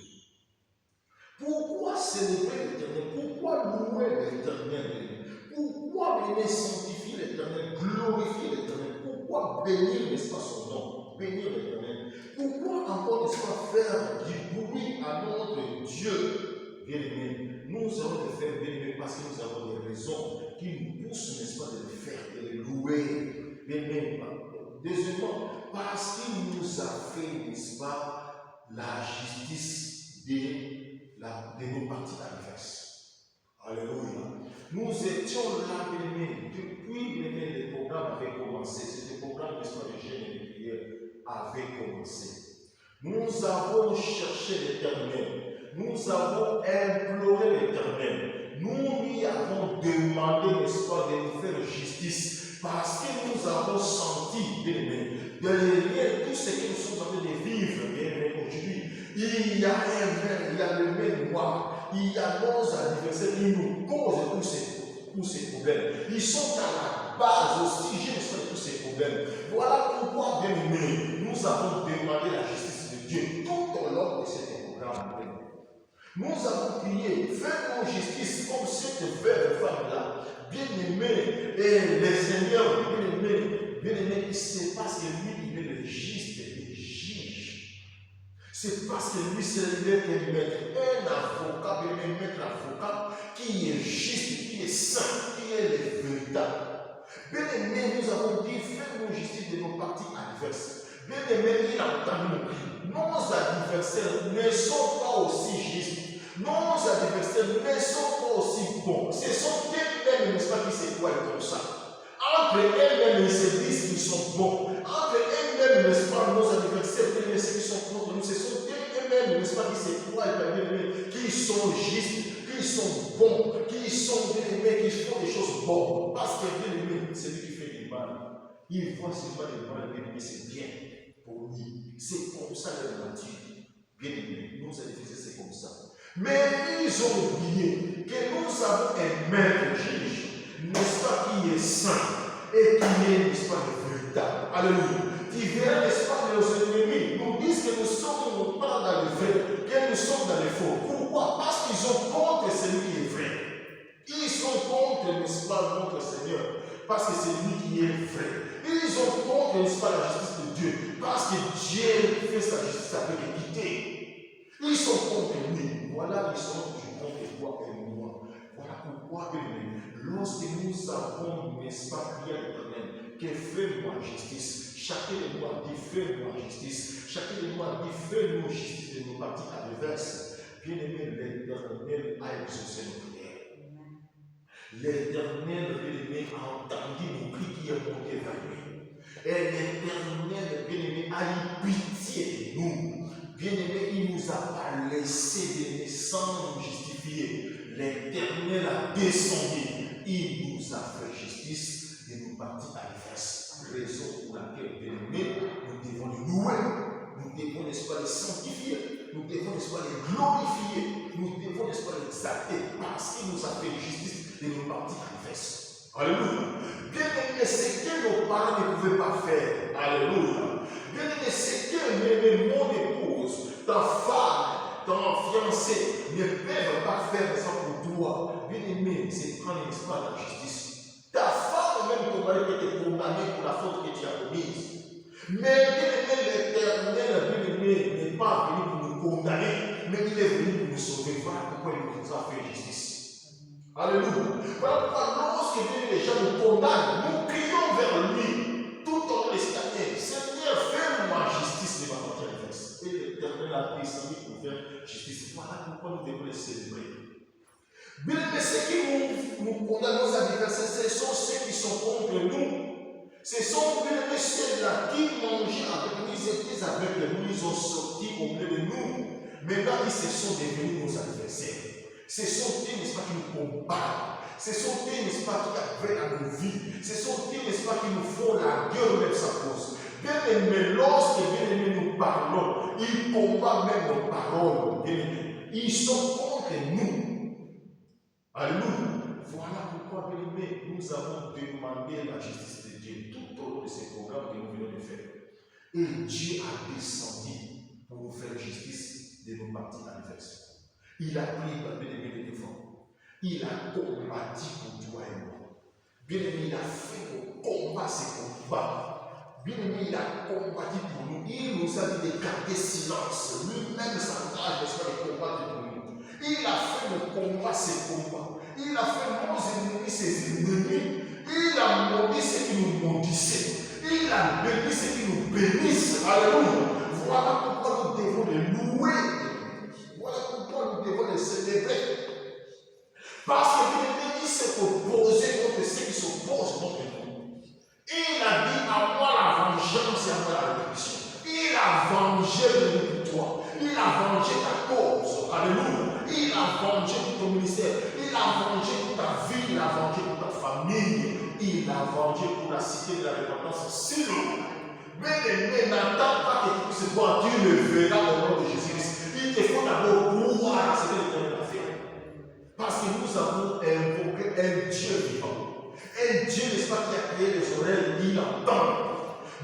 Pourquoi célébrer l'Éternel? Pourquoi louer l'Éternel? Pourquoi venir sanctifier l'Éternel, glorifier l'Éternel? Pourquoi bénir, n'est-ce pas, son nom? Bénir l'Éternel. Pourquoi encore, n'est-ce pas, faire du bruit à notre Dieu? Bien-aimé, nous allons le faire, bien-aimé, parce que nous avons des raisons qui nous poussent, n'est-ce pas, de le faire, de le louer. Bien-aimé, deuxièmement, parce qu'il nous a fait, n'est-ce pas, la justice de nos parties adverses. Alléluia. Nous étions là, bien-aimés, depuis, bien-aimés, le programme avait commencé. C'était le programme, n'est-ce pas, de jeûne et de prière avait commencé. Nous avons cherché l'Éternel. Nous avons imploré l'Éternel. Nous lui avons demandé, n'est-ce pas, de nous faire justice. Parce que nous avons senti, bien aimé, derrière tout ce que nous sommes en train de vivre, bien aimé, aujourd'hui, il y a un il y a le même noir, il y a nos adversaires qui nous causent tous ces problèmes. Ils sont à la base aussi, je sais tous ces problèmes. Voilà pourquoi, bien aimé, nous avons demandé la justice de Dieu tout au long de ce programme. Nous avons prié, fais-nous justice comme cette veuve femme-là, bien-aimé, et le Seigneur, bien-aimé, c'est parce que lui, il est le juste et le juge. C'est parce que lui, c'est le maître, un avocat, bien-aimé, maître avocat, qui est juste, qui est saint, qui est le véritable. Bien-aimé, nous avons dit, fais-nous justice de nos parties adverses. Bien-aimé, il a entendu nos cris. Nos adversaires ne sont pas aussi justes. Nos adversaires ne sont pas aussi bons. Ce sont eux-mêmes, n'est-ce pas, qui se croient comme ça. Entre eux-mêmes, ils se disent qu'ils sont bons. Entre eux-mêmes, n'est-ce pas, nos adversaires, ceux qui sont contre nous, ce sont eux-mêmes, n'est-ce pas, qui se croient, qui sont justes, qui sont bons, qui sont bien-aimés, qui font des choses bonnes. Parce que bien-aimé, c'est lui qui fait du mal. Il voit ce pas du mal, bien-aimé, c'est bien pour lui. C'est comme ça la nature. Bien-aimé, nous adversaires, c'est comme ça. Mais ils ont oublié que nous avons un maître juge, n'est-ce pas, qui est saint et qui est, n'est-ce pas, le véritable. Alléluia. Qui verra, n'est-ce pas, nos ennemis nous disent que nous sommes pas dans le vrai, que nous sommes dans le faux. Pourquoi? Parce qu'ils sont contre celui qui est vrai. Ils sont contre, n'est-ce pas, notre Seigneur, parce que c'est lui qui est vrai. Ils sont contre, n'est-ce pas, la justice de Dieu, parce que Dieu fait sa justice avec équité. Ils sont contre lui. Voilà, ils sont toujours contre toi et moi. Voilà pourquoi, lorsque nous avons, n'est-ce pas, prié à l'Éternel, que fais-moi justice. Chacun de nous a dit, fais-moi justice. Chacun de nous a dit, fais-nous justice de nos parties adverses. Bien-aimé, l'Éternel a exaucé nos prières. L'Éternel, bien-aimé, a entendu nos cris qui est monté vers lui. Et l'Éternel, bien-aimé, a eu pitié de nous. Bien-aimé, il ne nous a pas laissé de naissance nous justifier. L'Éternel a descendu. Il nous a fait justice de nos parties adverses. Raison pour laquelle, bien-aimé, nous devons le louer. Nous devons, n'est-ce pas, le sanctifier. Nous devons, n'est-ce pas, le glorifier. Nous devons, n'est-ce pas, le exalté parce qu'il nous a fait justice de nos parties adverses. Alléluia. Bien-aimé, ce que nos parents ne pouvaient pas faire. Alléluia. Bien-aimé, ce que mon épouse, ta femme, ton fiancé ne peuvent pas faire ça pour toi. Bien-aimé, c'est prendre l'espoir de la justice. Ta femme même ton mari peut te condamner pour la faute que tu as commise. Mais bien-aimé, l'Éternel, bien-aimé, n'est pas venu pour nous condamner, mais il est venu pour nous sauver. Voilà pourquoi il nous a fait justice. Alléluia. Voilà pourquoi lorsque les gens nous condamnent, nous crions vers lui tout au long des années. Seigneur, fais-moi justice de ma partie adverse. Et l'Éternel a pris sa vie pour faire justice. Voilà pourquoi nous devons les célébrer. Bien, mais ceux qui nous condamnent nos adversaires, ce sont ceux qui sont contre nous. Ce sont bien ceux-là qui mangeaient avec nous, ils étaient avec nous, ils ont sorti au milieu de nous. Maintenant, ils se sont devenus nos adversaires. Ce sont eux, n'est-ce pas, qui nous combattent. Ce sont eux, n'est-ce pas, qui appellent à nos vies. Ce sont eux, n'est-ce pas, qui nous font la gueule même sa cause. Bien aimé, lorsque bien aimé nous parlons, ils combattent même nos paroles. Bien aimé, ils sont contre nous. Alléluia. Voilà pourquoi, bien aimé, nous avons demandé la justice de Dieu tout au long de ces programmes que nous venons de faire. Et Dieu a descendu pour nous faire justice de nos parties adverses. Il a pris, bien aimé, les défendre. Il a combattu pour toi et moi. Bien aimé, il a fait nos combats, ces combats. Bien aimé, il a combattu pour nous. Il nous a dit de garder silence. Lui-même s'engage de combattre pour nous. Il a fait nos combats, ces combats. Il a fait nos ennemis, ses ennemis. Il a maudit ceux qui nous maudissaient. Il a béni ceux qui nous bénissent. Alléluia. Voilà pourquoi nous devons les louer. Voilà pourquoi nous devons les célébrer. Parce que il s'est opposé contre ceux qui s'opposent contre nous. Il a dit à moi la vengeance et à moi la rédemption. Il a vengé le toi. Il a vengé ta cause. Alléluia. Il a vengé pour ton ministère. Il a vengé pour ta vie. Il a vengé pour ta famille. Il a vengé pour la cité de la repentance. Sinon, mais n'attends pas que tu puisses voir. Dieu le verra au nom de Jésus-Christ. Il te faut d'abord croire à ce que l'Éternel a fait. Parce que nous avons invoqué un Dieu vivant. Un Dieu, n'est-ce pas, qui a créé les oreilles, il entend.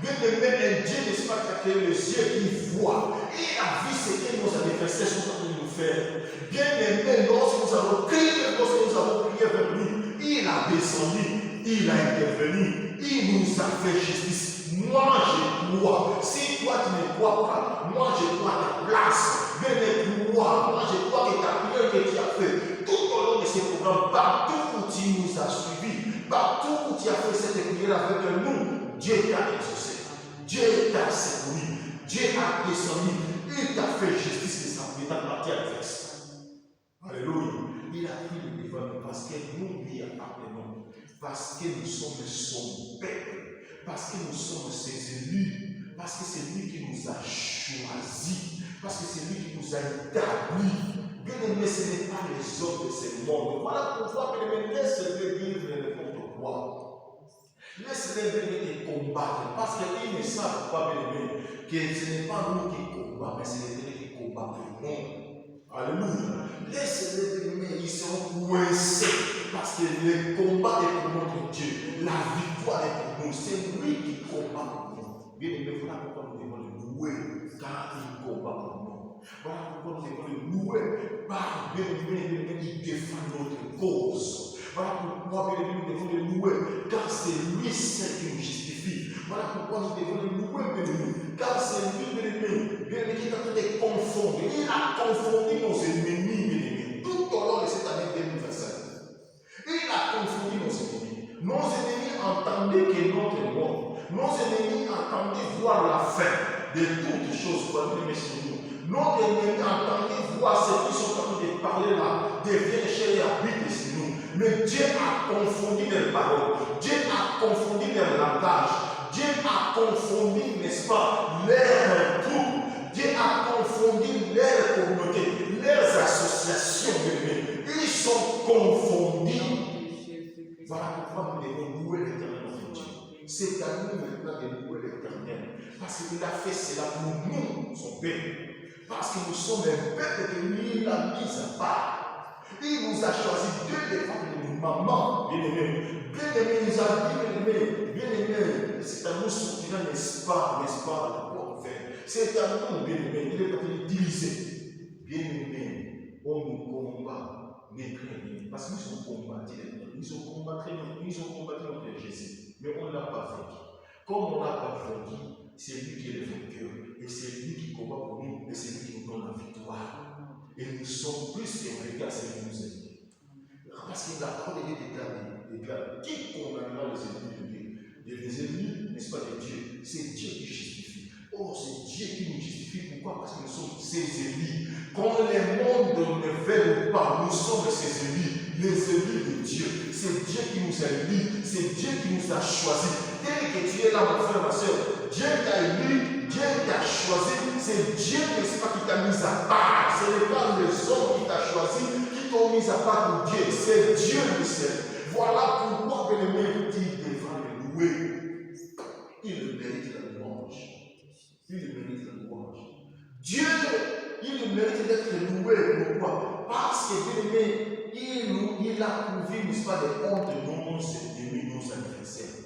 Bien aimé, un Dieu, n'est-ce pas, qui a créé les yeux, qui voit. Il a vu ce que nos adversaires sont en train de nous faire. Bien aimé, lorsque nous avons crié, lorsque nous avons prié vers lui, il a descendu, il a intervenu, il nous a fait justice. Moi, je crois. Si toi, tu ne crois pas, moi, je crois ta place. Bien aimé, moi, je crois que ta prière que tu as fait tout au long de ces programmes, partout où tu nous as suivis, partout où tu as fait cette prière avec nous, Dieu t'a exaucé. Dieu t'a secouru. Dieu a descendu. Il t'a fait justice de ta partie adverse. Alléluia. Il a pris le devant parce que nous lui appartenons. Parce que nous sommes son peuple. Parce que nous sommes ses élus. Parce que c'est lui qui nous a choisis. Parce que c'est lui qui nous a établis. Bien aimé, ce n'est pas les hommes de ce monde. Voilà pourquoi, bien aimé, laisse-les vivre n'importe quoi. Laisse-les venir te combattre. Parce qu'ils ne savent pas, bien aimé, que ce n'est pas nous qui combattons, mais c'est l'Éternel qui combat pour nous. Alléluia. Laisse-les venir, ils seront coincés. Parce que le combat est pour notre Dieu. La victoire est pour nous. C'est lui qui combat pour nous. Bien aimé, voilà pourquoi nous devons le louer. Car il combat pour nous. Voilà pourquoi nous devons le louer. Par bien aimé, il défend notre cause. Voilà pourquoi nous devons le louer, car c'est lui seul qui nous justifie. Voilà pourquoi nous devons le louer, car c'est lui, bien aimé, qui est en train de confondre. Il a confondu nos ennemis, bien aimé, tout au long de cette année 2025. Il a confondu nos ennemis. Nos ennemis entendaient que notre mort. Nos ennemis entendaient voir la fin de toutes choses pour nous, sur nous. Nos ennemis entendaient voir ceux qui sont en train de parler là, deviennent chers et habitent sur nous. Mais Dieu a confondu leurs paroles. Dieu a confondu leur langage. Dieu a confondu, n'est-ce pas, leurs troupes. Dieu a confondu leurs communautés, leurs associations. Ils sont confondus. Voilà pourquoi nous devons louer l'Éternel notre Dieu. C'est à nous maintenant de louer l'Éternel. Parce qu'il a fait cela pour nous, son peuple. Parce que nous sommes un peuple que lui a mis à part. Il nous a choisi dès les ventres de nos mamans, bien-aimés. Bien-aimés, il nous a dit, bien-aimés, c'est à nous sortir, n'est-ce pas, la bonne veine. C'est à nous, bien-aimés, il est appelé diviser. Bien-aimés, on nous combat, mais bien, parce qu'ils ont combattu les gens, ils ont combattu notre Jésus, mais on ne l'a pas vaincu. Comme on ne l'a pas vaincu, c'est lui qui est le vainqueur, et c'est lui qui combat pour nous, et c'est lui qui nous donne la victoire. Et nous sommes plus que vainqueurs à celui qui nous aime. Parce que la parole est déclarée. Qui condamnera les ennemis de Dieu? Les ennemis, n'est-ce pas, de Dieu? C'est Dieu qui justifie. Oh, c'est Dieu qui nous justifie. Pourquoi? Parce que nous sommes ses ennemis. Quand les mondes ne veulent pas, nous sommes ses ennemis, les ennemis de Dieu. C'est Dieu qui nous a élis, c'est Dieu qui nous a choisis. Tel que tu es là, mon frère, ma soeur, Dieu t'a élu, Dieu t'a choisi. C'est Dieu, n'est-ce pas, qui t'a mis à part. Ce n'est pas les hommes qui t'a choisi, qui t'ont mis à part pour Dieu. C'est Dieu le seul. Voilà pourquoi que le mérite devant le louer. Il mérite la louange. Il mérite la louange. Dieu, il mérite d'être loué. Pourquoi? Parce que, bien aimé, il a prouvé, n'est-ce pas, les hontes de nos ennemis, nos adversaires.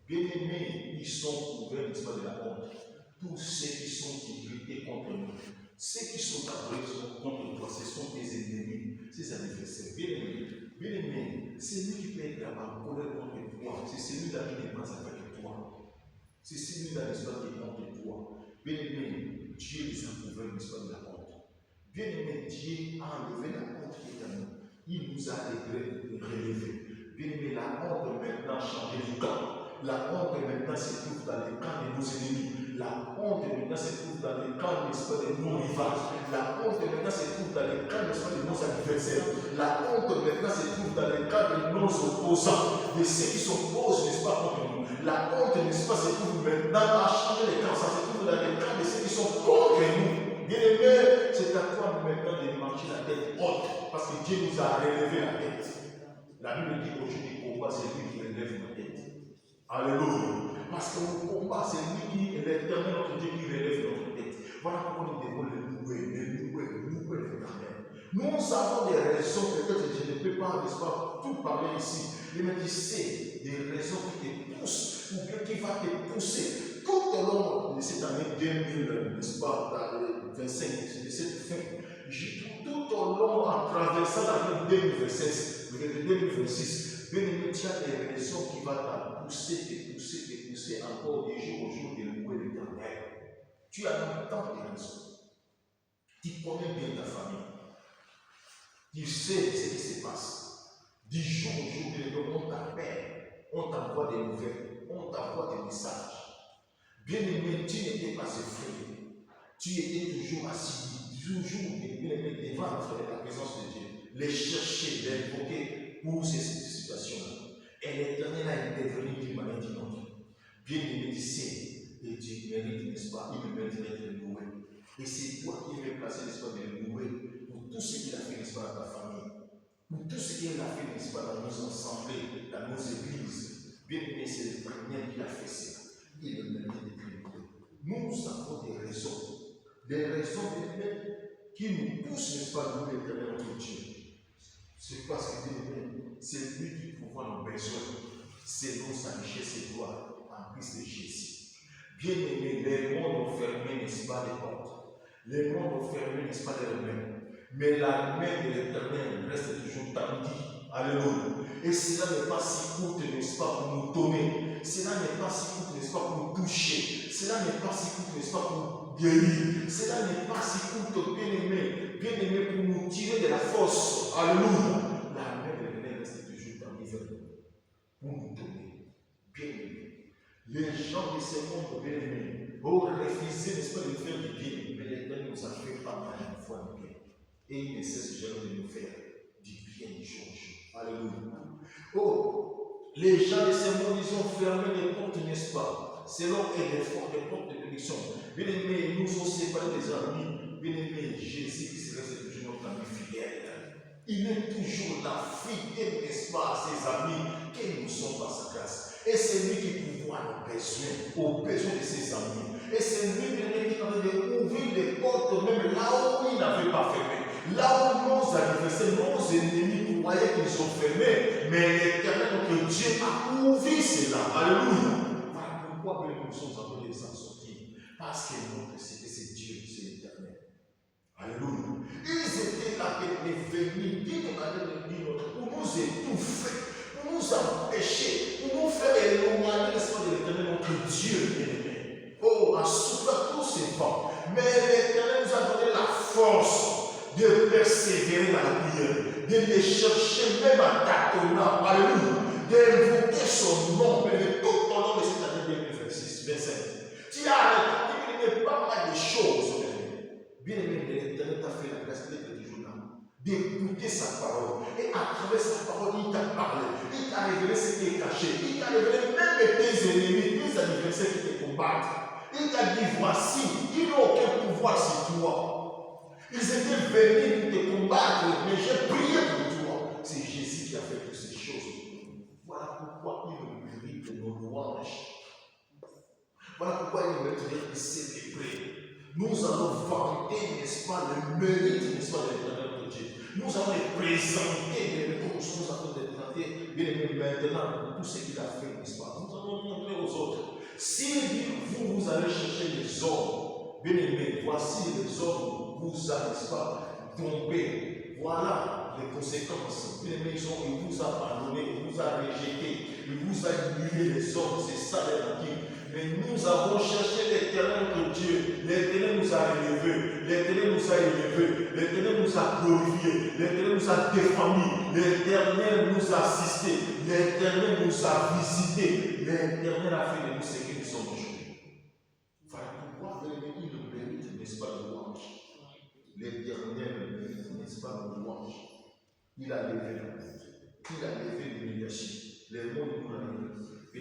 Bien aimés, ils sont couverts, n'est-ce pas, de la honte. Tous ceux qui sont irrités contre nous, ceux qui sont adverses contre toi, ce sont tes ennemis, tes adversaires. Bien aimé, c'est lui qui peut être en colère contre toi. C'est celui-là qui n'est pas avec toi. C'est celui-là, n'est-ce pas, qui est contre toi. Bien aimé, Dieu les a couverts, n'est-ce pas, de la honte. Bien aimé, Dieu a enlevé la honte qui est à nous. Il nous a relevés. Bien aimé, la honte maintenant a changé le camp. La honte maintenant se trouve dans les camps de nos ennemis. La honte maintenant se trouve dans les camps, n'est-ce pas, de nos rivaux. La honte maintenant se trouve dans les camps, n'est-ce pas, de nos adversaires. La honte maintenant se trouve dans les camps de nos opposants, de ceux qui s'opposent, n'est-ce pas, contre nous. La honte, n'est-ce pas, se trouve maintenant à changer les camps. Ça se trouve dans les camps de ceux qui sont contre nous. Bien aimé, c'est à toi maintenant de marcher la tête haute, parce que Dieu nous a relevé la tête. La Bible dit qu'aujourd'hui, combat, c'est lui qui relève ma tête. Alléluia. Parce que le combat, c'est lui qui est l'éternel, notre Dieu, qui relève notre tête. Voilà pourquoi nous devons le louer l'éternel. Nous avons des raisons, peut-être je ne peux pas, n'est-ce pas, tout parler ici. Il me dit, c'est des raisons qui te poussent, ou bien qui vont te pousser tout au long de cette année 2000, n'est-ce pas, 25, de cette fin. Tout au long, en traversant l'année 2026, bien aimé, tu as des raisons qui vont te pousser encore des jours au jour de louer l'éternel. Tu as tant de raisons. Tu connais bien ta famille. Tu sais ce qui se passe. Du jour au jour, on t'appelle, on t'envoie des nouvelles, on t'envoie des messages. Bien aimé, tu n'étais pas effrayé. Tu étais toujours assis, toujours bien aimé devant la présence de Dieu. Les chercher, les invoquer pour ces situations-là. Et l'éternel a intervenu d'une manière différente. Bien aimé, tu sais, et tu mérites, n'est-ce pas, il mérite d'être loué. Et c'est toi qui es placé, n'est-ce pas, de louer pour tout ce qu'il a fait, n'est-ce pas, dans ta famille. Pour tout ce qu'il a fait, n'est-ce pas, dans nos assemblées, dans nos églises. Bien aimé, c'est l'éternel qui a fait ça. Il mérite d'être loué. Nous avons des raisons qui nous poussent, n'est-ce pas, à louer l'éternel notre Dieu. C'est parce que c'est lui qui pourvoit nos besoins, selon sa richesse et gloire en Christ de Jésus. Bien aimé, les mondes ont fermé, n'est-ce pas, les portes. Les mondes ont fermé, n'est-ce pas, les mains. Mais la main de l'éternel reste toujours tendue. Alléluia. Et cela n'est pas si court, n'est-ce pas, pour nous donner. Cela n'est pas si court, n'est-ce pas, pour nous toucher. Cela n'est pas si court, n'est-ce pas, pour guérir. Cela n'est pas si court, bien-aimé, pour nous tirer de la force. Alléluia. La main de l'éternel reste toujours tendue vers nous. Pour nous donner. Bien-aimé. Les gens de ce monde, bien-aimé, ont refusé, n'est-ce pas, de faire du bien. Mais l'éternel nous a fait pas mal de fois du bien. Et il ne cesse jamais de nous faire du bien du jour au jour. Alléluia. Oh, les gens de ce monde, ils ont fermé les portes, n'est-ce pas? Selon eux, les portes de bénédiction. Bien aimé, nous ont séparés des amis. Bien aimé, Jésus qui reste toujours notre ami fidèle. Il est toujours la fidèle, n'est-ce pas, à ses amis qui nous sont par sa grâce. Et c'est lui qui pourvoit nos besoins, aux besoins de ses amis. Et c'est lui qui est en train d'ouvrir les portes, même là où il n'avait pas fermé. Là où nos adversaires, nos ennemis croyaient qu'ils sont fermés, mais l'Éternel, notre Dieu, a ouvert cela. Alléluia. Voilà pourquoi nous sommes appelés à s'en sortir. Parce que c'est Dieu, c'est l'Éternel. Alléluia. Ils étaient là pour venir, pour nous étouffer, pour nous empêcher, pour nous faire éloigner l'esprit de l'Éternel, notre Dieu bien-aimé. Oh, en souffrant tous ces vents. Mais l'Éternel nous a donné la force de persévérer dans la prière, de les chercher même à tâtonnant. Alléluia. D'invoquer son nom, mais de tout ton nom de cette année 2026, 25. Tu as arrêté, il n'est pas mal de choses. Bien aimé, l'Éternel t'a fait la grâce d'être toujours là, d'écouter sa parole. Et à travers sa parole, il t'a parlé, il t'a révélé ce qui est caché, il t'a révélé même tes ennemis, tes adversaires qui te combattent. Il t'a dit, voici, ils n'ont aucun pouvoir sur toi. Ils étaient venus pour te combattre, mais j'ai prié pour toi. C'est Jésus qui a fait toutes ces choses. Voilà pourquoi il mérite nos louanges. Voilà pourquoi il mérite d'être célébré. Nous allons vanter, n'est-ce pas, le mérite, n'est-ce pas, de l'Éternel de Dieu. Nous allons les présenter, mais comme nous allons les présenter, bien aimé, maintenant, tout ce qu'il a fait, n'est-ce pas. Nous allons montrer aux autres. S'il dit, vous allez chercher les hommes, bien aimé, voici les hommes, vous allez, n'est-ce pas, tomber. Voilà les conséquences. Bien aimé, il vous a abandonné, il vous a rejeté, il vous a humilié les hommes, c'est ça les natifs. Mais nous avons cherché l'Éternel de Dieu. L'Éternel nous a élevés. L'Éternel nous a élevés. L'Éternel nous a glorifiés. L'Éternel nous a défendus. L'Éternel nous a assistés. L'Éternel nous a visités. L'Éternel a fait de nous ce que nous sommes aujourd'hui. Voilà pourquoi il le mérite, n'est-ce pas, de louange. L'Éternel mérite, n'est-ce pas, de louange. Il a levé la tête. Il a levé l'humiliation. Les mondes nous l'ont levé. Il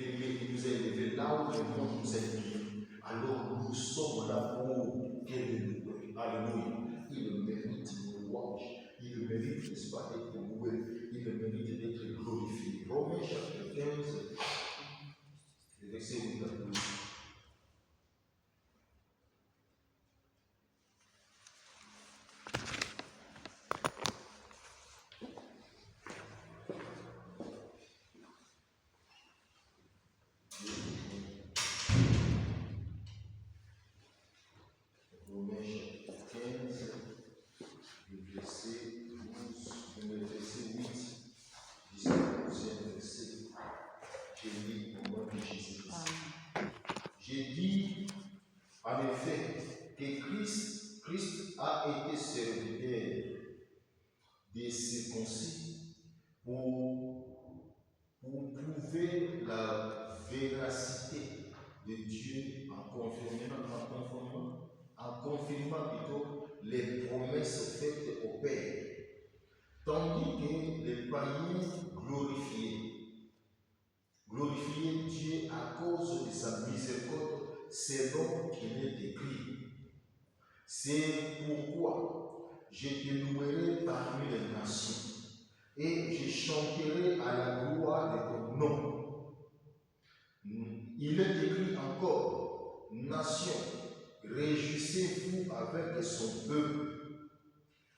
nous a élevés là où le monde nous a élevés. Alors nous sommes là pour qu'elle nous louer. Alléluia. Il mérite nos louanges. Il mérite, n'est-ce pas, d'être loué. Il mérite d'être glorifié. Romains chapitre 15, le verset 8 à 12. En effet, que Christ a été serviteur des circoncis pour prouver la véracité de Dieu en confirmant plutôt les promesses faites au Père, tandis que les païens glorifiaient Dieu à cause de sa miséricorde selon qu'il est écrit. C'est pourquoi je te louerai parmi les nations et je chanterai à la gloire de ton nom. Il est écrit encore, nations, réjouissez-vous avec son peuple.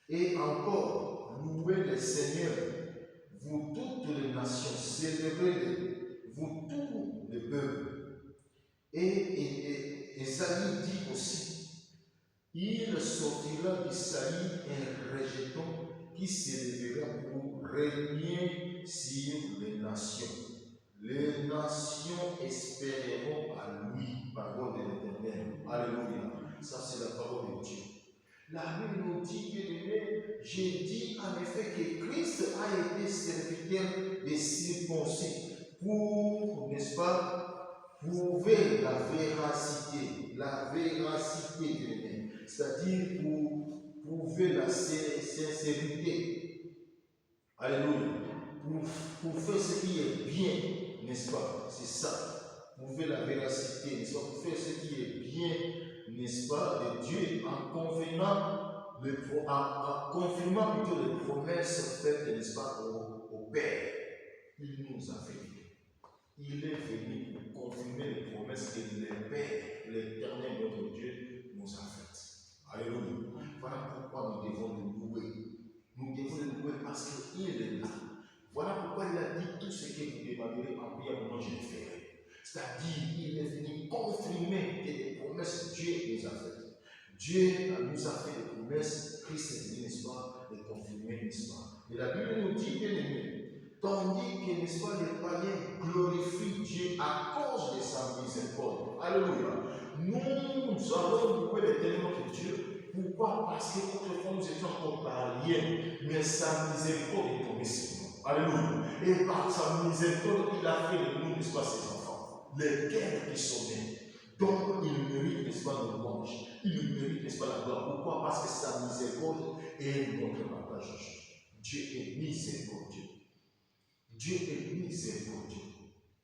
Et encore, louez le Seigneur, vous toutes les nations, célébrez-le, vous tous les peuples. Et Esaïe dit aussi, il sortira d'Isaïe un rejeton qui s'élèvera pour régner sur les nations. Les nations espéreront à lui, parole de l'Éternel. Alléluia. Ça, c'est la parole de Dieu. La Bible nous dit que j'ai dit en effet que Christ a été serviteur des circoncis pour, n'est-ce pas, prouver la véracité de l'humain, c'est-à-dire pour prouver la sincérité. Alléluia. Pour faire ce qui est bien, n'est-ce pas? C'est ça. Prouver la véracité, n'est-ce pas? Pour faire ce qui est bien, n'est-ce pas, de Dieu en confirmant plutôt les promesses faites, n'est-ce pas, au Père. Il nous a fait. Il est venu pour confirmer les promesses que le Père, l'Éternel, notre Dieu, nous a faites. Alléluia. Voilà pourquoi nous devons le louer. parce qu'il est là. Voilà pourquoi il a dit tout ce que vous demanderez en prière, moi je le ferai. C'est-à-dire, il est venu confirmer que les promesses que Dieu nous a faites. Dieu nous a fait des promesses, Christ est venu, n'est-ce pas, les confirmer, n'est-ce pas. Et la Bible nous dit, bien aimé, tandis que, n'est-ce pas, les païens glorifient Dieu à cause de sa miséricorde. Alléluia. Nous allons louer l'éternel notre Dieu. Pourquoi? Parce qu'autrefois nous étions encore païens, mais sa miséricorde est tombée sur nous. Alléluia. Et par sa miséricorde, il a fait de nous, n'est-ce pas, ses enfants, lesquels qui sont nés. Donc, il mérite, n'est-ce pas, nos louanges. Il mérite, n'est-ce pas, la gloire. Pourquoi? Parce que sa miséricorde est notre partage. Dieu est miséricordieux. Dieu est miséricordieux.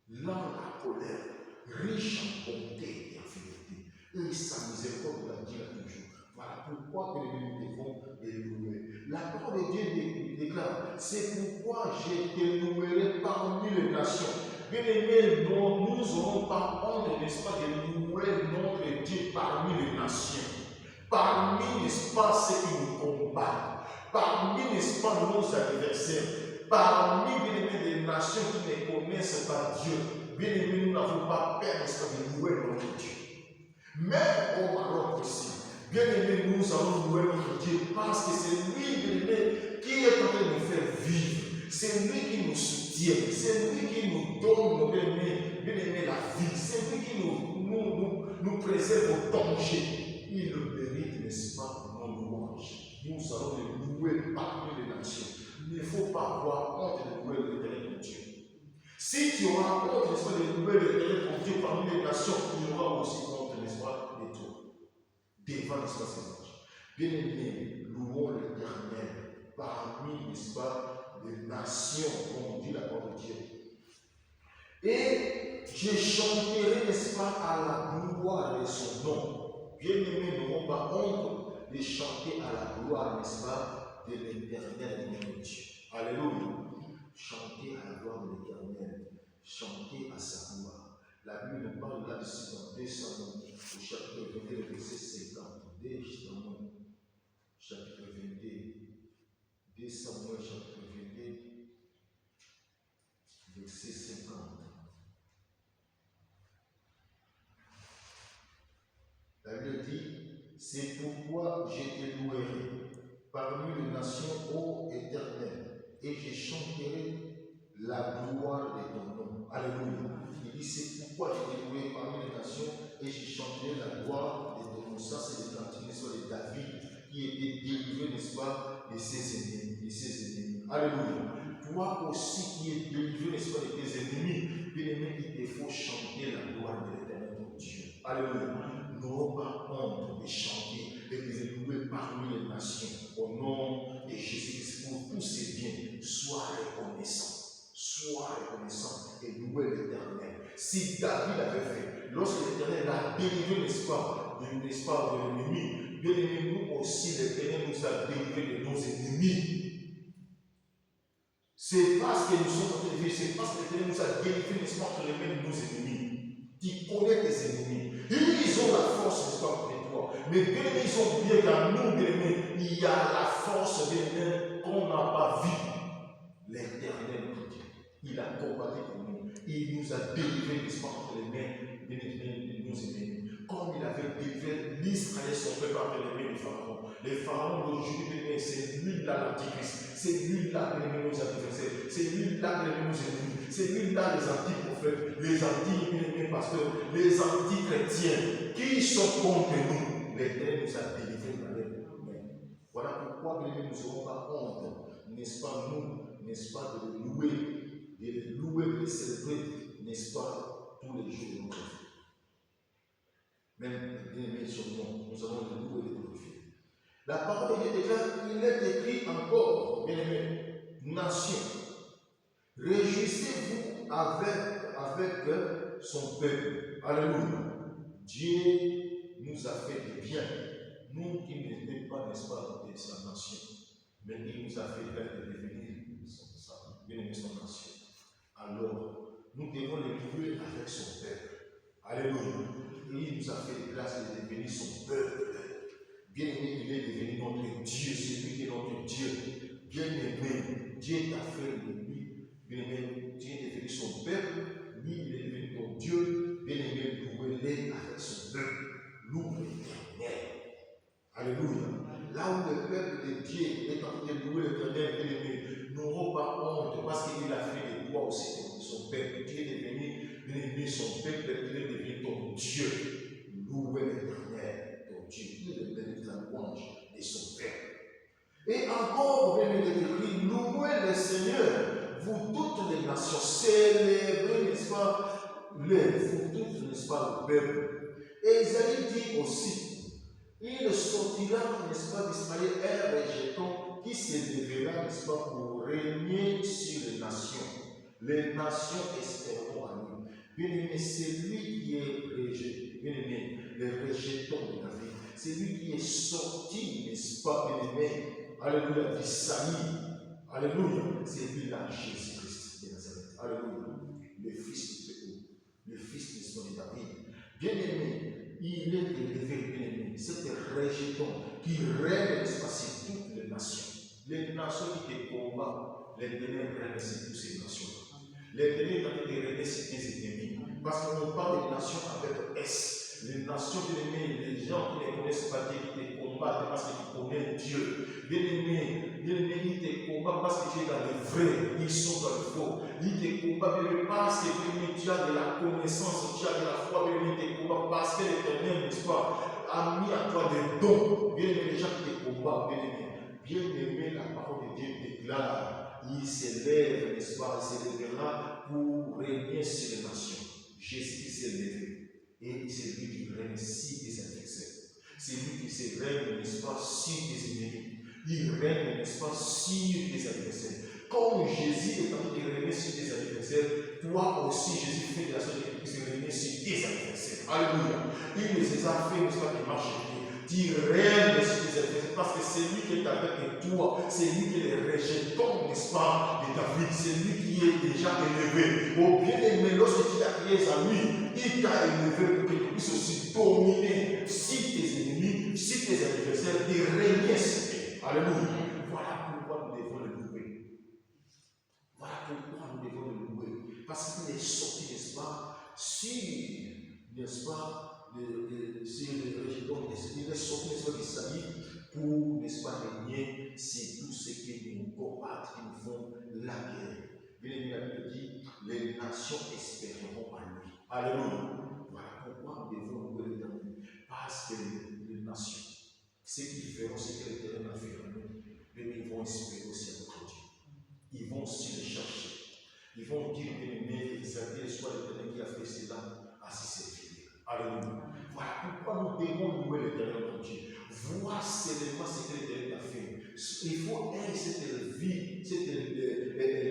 Lent à colère, riche en bonté et en fidélité. Et sa miséricorde va dire toujours. Voilà pourquoi nous devons les louer. La parole de Dieu déclare, c'est pourquoi je te louerai parmi les nations. Bien aimé, nous n'aurons pas honte, n'est-ce pas, de louer notre Dieu parmi les nations. Parmi, n'est-ce pas, ceux qui nous combattent. Parmi, n'est-ce pas, nos adversaires. Parmi, bien aimé, des nations qui ne connaissent pas Dieu. Bien aimé, nous n'avons pas peur, n'est-ce pas, de louer notre Dieu. Même au Maroc aussi. Bien aimé, nous allons louer notre Dieu parce que c'est lui, bien aimé, qui est en train de nous faire vivre. C'est lui qui nous soutient. C'est lui qui nous donne, bien aimé, la vie. C'est lui qui nous préserve au danger. Il le mérite, n'est-ce pas, nos louanges. Nous allons le louer parmi les nations. Il ne faut pas avoir honte de louer l'éternel de Dieu. Si tu auras honte, n'est-ce pas, de louer l'éternel de Dieu parmi les nations, il y aura aussi honte, n'est-ce pas, de toi. Devant, n'est-ce pas, ces anges. Bien aimé, louons l'éternel parmi, n'est-ce pas, les nations, comme dit la parole de Dieu. Et je chanterai, n'est-ce pas, à la gloire de son nom. Bien aimé, n'aurons pas honte de chanter à la gloire, n'est-ce pas, de l'éternel notre Dieu. Alléluia. Chanter à la gloire de l'éternel. Chanter à sa gloire. La Bible nous parle là-dessus dans 2 Samuel, au chapitre 22, verset 50. 2 Samuel, chapitre 22. 2 Samuel, chapitre 22, verset 50. La Bible dit, c'est pourquoi je te louerai parmi les nations, ô Éternel, et je chanterai la gloire de ton nom. Alléluia. Il dit, c'est pourquoi je te louerai parmi les nations, et je chanterai la gloire de ton nom. Ça, c'est le cantique, n'est-ce pas, de David, qui était délivré, n'est-ce pas, de ses ennemis. Alléluia. Toi aussi qui es délivré, n'est-ce pas, de tes ennemis, bien aimé, il te faut chanter la gloire de l'éternel ton Dieu. Alléluia. N'aurons pas honte de chanter et de louer parmi les nations au nom de Jésus-Christ pour tous ses biens. Sois reconnaissant. Sois reconnaissant et louer l'éternel. Si David avait fait, lorsque l'éternel a délivré, n'est-ce pas, de l'ennemi, bien aimé, nous aussi, l'éternel nous a délivrés de nos ennemis. C'est parce que nous sommes en train de vivre, c'est parce que l'éternel nous a délivrés, n'est-ce pas, entre les mains de nos ennemis. Tu connais tes ennemis. Ils ont la force, n'est-ce pas, pour toi. Mais bien aimé, ils ont bien qu'à nous, bien aimé, il y a la force, bien aimé, qu'on n'a pas vue. L'éternel, il a combattu pour nous. Il nous a délivrés, n'est-ce pas, entre les mains de nos ennemis. Comme il avait délivré l'Israël, son peuple, entre les mains du Pharaon. Les pharaons d'aujourd'hui, c'est lui-là l'antichrist. C'est lui-là qui nos adversaires. C'est lui-là qui nos ennemis. C'est lui-là les anti-prophètes, les anti-pasteurs, les anti-chrétiens qui sont contre nous. L'Éternel nous a délivrés dans les mains. Voilà pourquoi nous n'aurons pas honte, n'est-ce pas, nous, n'est-ce pas, de les louer, de les célébrer, n'est-ce pas, tous les jours de notre vie. Même bien aimés sur nous allons les louer et les glorifier. La parole de Dieu déclare, il est écrit encore, bien aimés, nation, réjouissez-vous avec son peuple. Alléluia. Dieu nous a fait du bien. Nous qui n'étions pas, n'est-ce pas, de sa nation, mais il nous a fait devenir son nation. Alors, nous devons le louer avec son peuple. Alléluia. Il nous a fait de grâce de devenir son peuple. Bien aimé, il est devenu notre Dieu, c'est lui qui est notre Dieu. Bien aimé, Bien-aimé, tu es devenu son peuple, lui, il est devenu ton Dieu. Bien-aimé, louez-les avec son peuple. Loue l'Éternel. Alléluia. Là où le peuple de Dieu est en train de louer l'Éternel, bien-aimé, n'auront pas honte parce qu'il a fait de toi aussi son peuple. Tu es devenu, bien-aimé, son peuple, il est devenu ton Dieu. Louez l'Éternel, ton Dieu. Il est devenu la louange de son peuple. Et encore, bien-aimé, il est écrit, louez le Seigneur, vous toutes les nations, célébrez, n'est-ce pas, vous toutes, n'est-ce pas, le peuple. Et Isaïe dit aussi, il sortira, n'est-ce pas, d'Israël un rejeton qui s'élèvera, n'est-ce pas, pour régner sur les nations. Les nations espéreront à lui. Bien-aimé, c'est lui qui est rejeté. Bien-aimé, le rejeton de David. C'est lui qui est sorti, n'est-ce pas, bien-aimé. Alléluia, d'Isaïe. Alléluia, c'est lui là, Jésus-Christ de Nazareth. Alléluia, le fils de Théo, le fils, n'est-ce pas, de David. Bien-aimé, il est élevé, bien-aimé, c'est un rejeton qui règne, n'est-ce pas, sur toutes les nations. Les nations qui te combattent, l'Éternel règne sur toutes ces nations. L'Éternel est en train de régner sur tes ennemis. Parce qu'on parle des nations avec S. Les nations, bien-aimées, les gens qui ne connaissent pas Dieu, qui te combattent parce qu'ils connaissent Dieu. Bien-aimés, ils te combattent parce que tu es dans le vrai, ils sont dans le faux. Ils te combattent, bien-aimés, parce que tu as de la connaissance, tu as de la foi, bien-aimés, ils te combattent parce que l'Éternel, n'est-ce pas, a mis à toi des dons. Bien-aimés, les gens qui te combattent, bien-aimés, la parole de Dieu déclare, il s'élève, n'est-ce pas, il s'élèvera pour régner sur les nations. Jésus s'est levé. Et c'est lui qui règne sur tes adversaires. C'est lui qui se règne, n'est-ce pas, sur tes ennemis. Il règne, n'est-ce pas, sur tes adversaires. Comme Jésus est en train de régner sur tes adversaires, toi aussi, Jésus fait de la sorte que tu puisses régner sur tes adversaires. Alléluia. Il les a fait, n'est-ce pas, qui marchent bien. Tu règnes sur tes adversaires parce que c'est lui qui est avec toi. C'est lui qui est le rejeton, n'est-ce pas, de David. C'est lui qui est déjà élevé. Au bien-aimé, lorsque tu as crié à lui, il t'a élevé pour que tu puisses aussi dominer sur tes ennemis, sur tes adversaires, et régner sur eux. Alléluia. Voilà pourquoi nous devons le louer. Voilà pourquoi nous devons le louer. Parce qu'il est sorti, n'est-ce pas, sur, n'est-ce pas, sur le rejeton, il est sorti, n'est-ce pas, d'Isaïe pour, n'est-ce pas, régner sur tout ce qui nous combattent, qui nous font la guerre. Bien-aimé, la Bible dit, les nations espéreront à lui. Alléluia. Voilà pourquoi nous devons louer l'Éternel. Parce que les nations, ceux qui feront ce que l'Éternel a fait à nous, ils vont espérer aussi à notre Dieu. Ils vont aussi le chercher. Ils vont dire, bien-aimé, exalté soit l'Éternel qui a fait cela à ses serviteurs. Alléluia. Voilà pourquoi nous devons louer l'Éternel, notre Dieu. Voir seulement ce que l'Éternel a fait. Il faut être cette vie, cette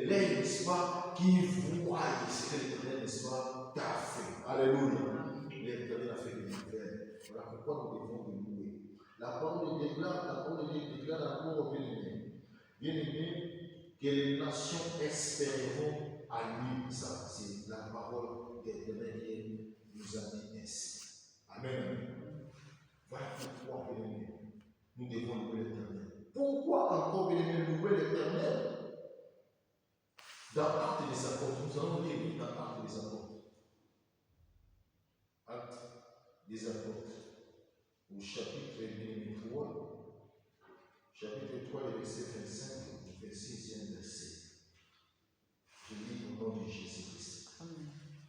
l'œil, n'est-ce pas, qui voit ce que l'Éternel, n'est-ce pas, t'a fait. Alléluia. L'Éternel a fait des miracles. Voilà pourquoi nous devons le louer. La parole de Dieu déclare encore, bien-aimé, que les nations espéreront à lui. Ça, c'est la parole de l'Éternel qui nous a dit ainsi. Amen. Voilà pourquoi, bien-aimé, nous devons louer l'Éternel. Pourquoi encore, bien-aimé, louer l'Éternel? Dans Actes des Apôtres, nous allons lire dans Actes des Apôtres. Actes des Apôtres, au chapitre 3, chapitre 3, le verset 25, le 26e verset. Je lis au nom de Jésus-Christ.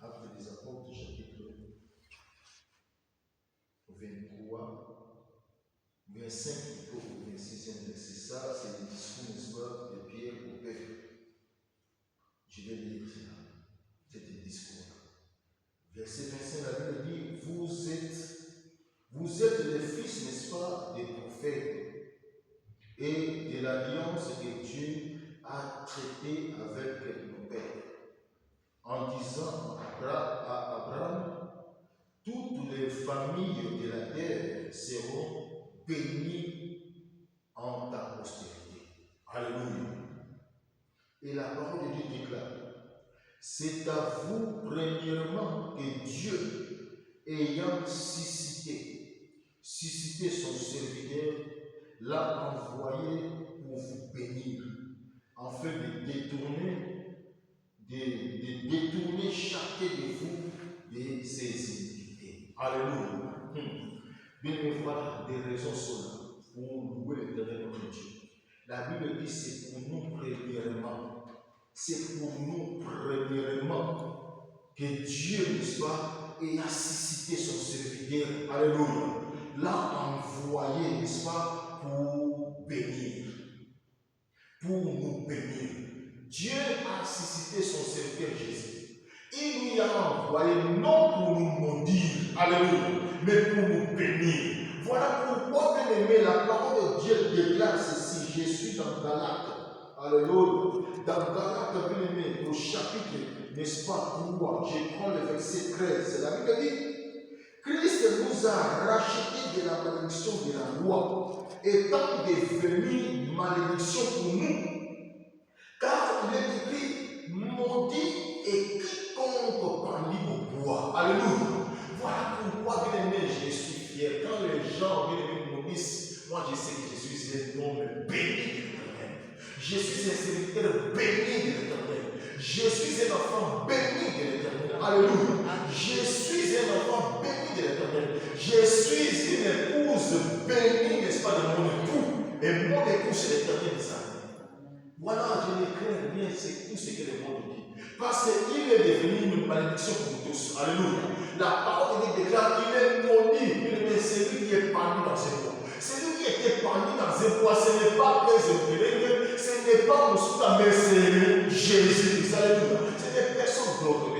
Actes des Apôtres, chapitre 23, 25 plutôt au 26e verset. Ça, c'est le discours, n'est-ce pas, de Pierre au peuple. Je vais lire cela. C'est le discours-là. Verset 25, la Bible dit, vous êtes les fils, n'est-ce pas, des prophètes et de l'alliance que Dieu a traitée avec nos pères, en disant à Abraham, toutes les familles de la terre seront bénies en ta postérité. Alléluia. Et la parole de Dieu déclare, c'est à vous premièrement que Dieu, ayant suscité son serviteur, l'a envoyé pour vous bénir, afin de détourner détourner chacun de vous de ses iniquités. Alléluia. Bien, voilà, des raisons sont là pour louer l'éternel notre Dieu. La Bible dit c'est pour nous premièrement. C'est pour nous premièrement que Dieu, n'est-ce pas, ait suscité son serviteur. Alléluia. L'a envoyé, n'est-ce pas, pour bénir. Pour nous bénir. Dieu a suscité son serviteur Jésus. Il lui a envoyé non pour nous maudire, alléluia, mais pour nous bénir. Voilà pourquoi, bien aimé, la parole de Dieu déclare ceci. Je suis dans Galates, alléluia. Dans Galates, bien aimé, au chapitre, n'est-ce pas, 3, je prends le verset 13. La Bible dit, Christ nous a rachetés de la malédiction de la loi, étant devenu malédiction pour nous. Car il est écrit, maudit et quiconque parmi au bois. Alléluia. Voilà pourquoi, bien aimé, je suis fier. Quand les gens viennent me maudissent, moi je sais que je suis un homme béni de l'Éternel. Je suis un serviteur béni de l'Éternel. Je suis un enfant béni de l'Éternel. Alléluia. Je suis un enfant béni de l'Éternel. Je suis une épouse bénie, n'est-ce pas, de mon époux. Et mon époux, c'est l'Éternel de sa vie. Voilà, je ne crains rien, c'est tout ce que le monde dit. Parce qu'il est devenu une malédiction pour nous tous. Alléluia. La parole de Dieu déclare qu'il est maudit. Mais c'est lui qui est parmi dans ses bois. C'est lui qui était parmi dans ses bois. Ce n'est pas les épées, ce n'est pas Moussa, mais c'est Jésus. Alléluia. Ce n'est personne d'autre.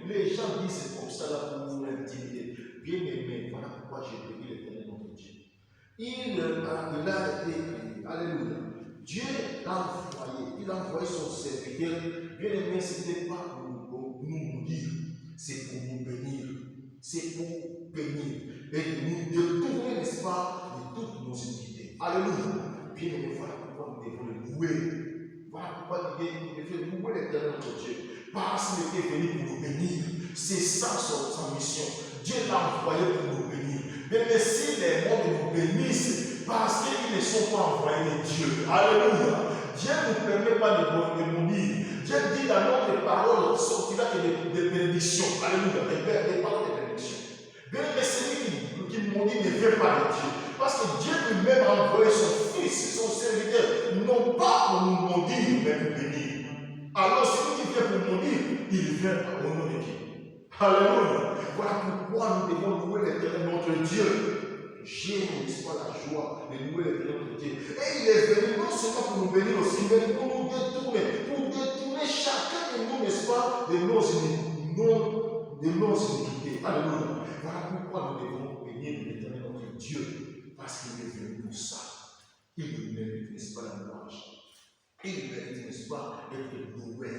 Les gens disent c'est comme ça là pour nous intimider. Bien aimé, voilà pourquoi j'ai béni l'Éternel notre Dieu. Il a été, alléluia. Dieu l'a envoyé, il a envoyé son serviteur. Bien aimé, ce n'était pas pour nous dire, c'est pour nous bénir. C'est pour bénir. Et nous détourner, n'est-ce pas, de toutes nos iniquités. Alléluia. Bien aimé, voilà pourquoi nous devons le louer. Voilà pourquoi nous devons louer l'Éternel notre Dieu. Parce qu'il était venu pour nous bénir. C'est ça sa mission. Dieu l'a envoyé pour nous bénir. Mais si les mondes nous bénissent, parce qu'ils ne sont pas envoyés de Dieu. Alléluia. Dieu ne nous permet pas de mourir. Dieu dit dans notre parole sortira des bénédictions. Alléluia. Des paroles de bénédiction. Bien, mais celui qui maudit ne vient pas de Dieu. Parce que Dieu lui-même a envoyé son fils, son serviteur, non pas pour nous maudire, mais pour bénir. Alors celui qui vient pour maudire, il vient au nom de Dieu. Alléluia. Voilà pourquoi nous devons louer l'Éternel notre Dieu. J'ai, n'est-ce pas, la joie de louer l'Éternel notre Dieu. Et il est venu non seulement pour nous bénir aussi, mais pour nous détourner chacun de nous, n'est-ce pas, de nos iniquités. Alléluia. Voilà pourquoi nous devons bénir l'Éternel notre Dieu, parce qu'il est venu pour ça. Il nous mérite, n'est-ce pas, la louange. Il mérite, n'est-ce pas, d'être loué.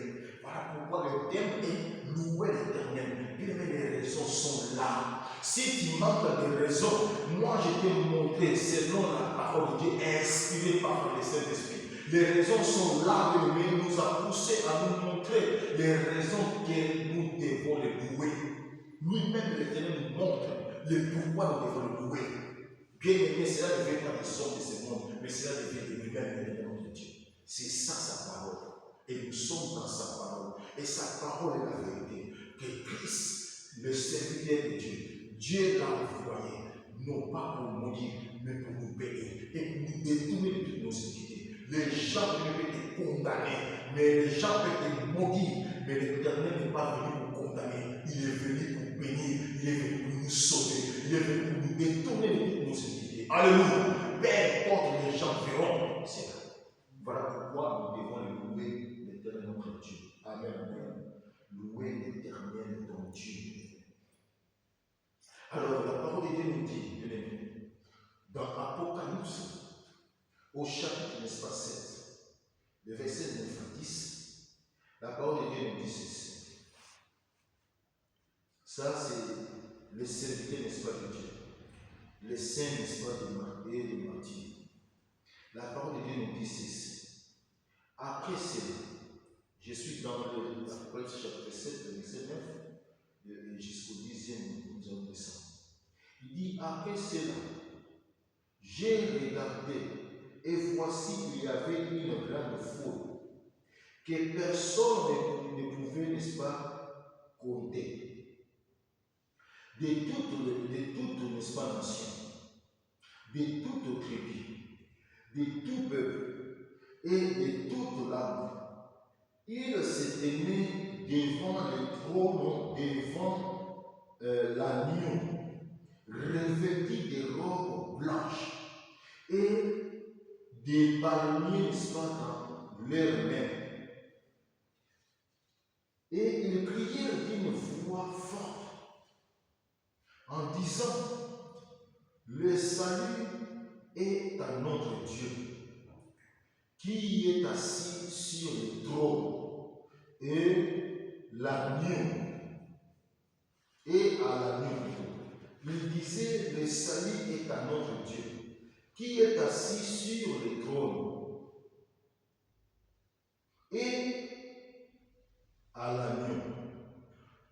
Voilà pourquoi le thème est louer l'Éternel. Les raisons sont là. Si tu manques de raisons, moi je t'ai montré selon la parole de Dieu inspirée par le Saint-Esprit. Les raisons sont là, mais il nous a poussé à nous montrer les raisons que nous devons les louer. Lui-même, l'Éternel nous montre le pourquoi nous devons le louer. Bien aimé, cela ne vient pas des sommes de ce monde, mais cela vient de lui-même, l'Éternel de Dieu. C'est ça sa parole. Et nous sommes dans sa parole. Et sa parole est la vérité. Que Christ, le serviteur de Dieu, Dieu l'a envoyé, non pas pour mourir, mais pour nous bénir et pour nous détourner de toutes nos iniquités. Les gens peuvent être condamnés, mais les gens peuvent être maudits, mais l'Éternel n'est pas venu pour condamner. Il est venu pour bénir, il est venu pour nous sauver, il est venu pour nous détourner de toutes nos iniquités. Alléluia. Peu importe les gens verront, c'est là. Voilà pourquoi nous devons louer l'Éternel notre Dieu. Amen. Louer l'Éternel ton Dieu. Alors, la parole de Dieu nous dit, bien aimé, dans Apocalypse, au chapitre, n'est-ce pas, 7, le verset 9 à 10, la parole de Dieu nous dit ceci. Ça, c'est le serviteur, n'est-ce pas, de Dieu. Les saints, n'est-ce pas, de martyrs. La parole de Dieu nous dit ceci. Après cela, je suis dans l'Apocalypse chapitre 7, le verset 9, jusqu'au 10e, nous allons descendre. Il dit, après cela, j'ai regardé, et voici qu'il y avait une grande foule, que personne ne pouvait, n'est-ce pas, compter. De toute, n'est-ce pas, nation, de toute tribu, de tout peuple et de toute langue. Il s'est tenu devant le trône, devant l'agneau, revêtu de robes blanches et des palmiers, n'est-ce pas, dans leurs mains. Et ils crièrent d'une voix forte en disant: le salut est à notre Dieu, qui est assis sur le trône, et l'agneau, et à l'agneau. Il disait: le salut est à notre Dieu, qui est assis sur le trône, et à l'agneau.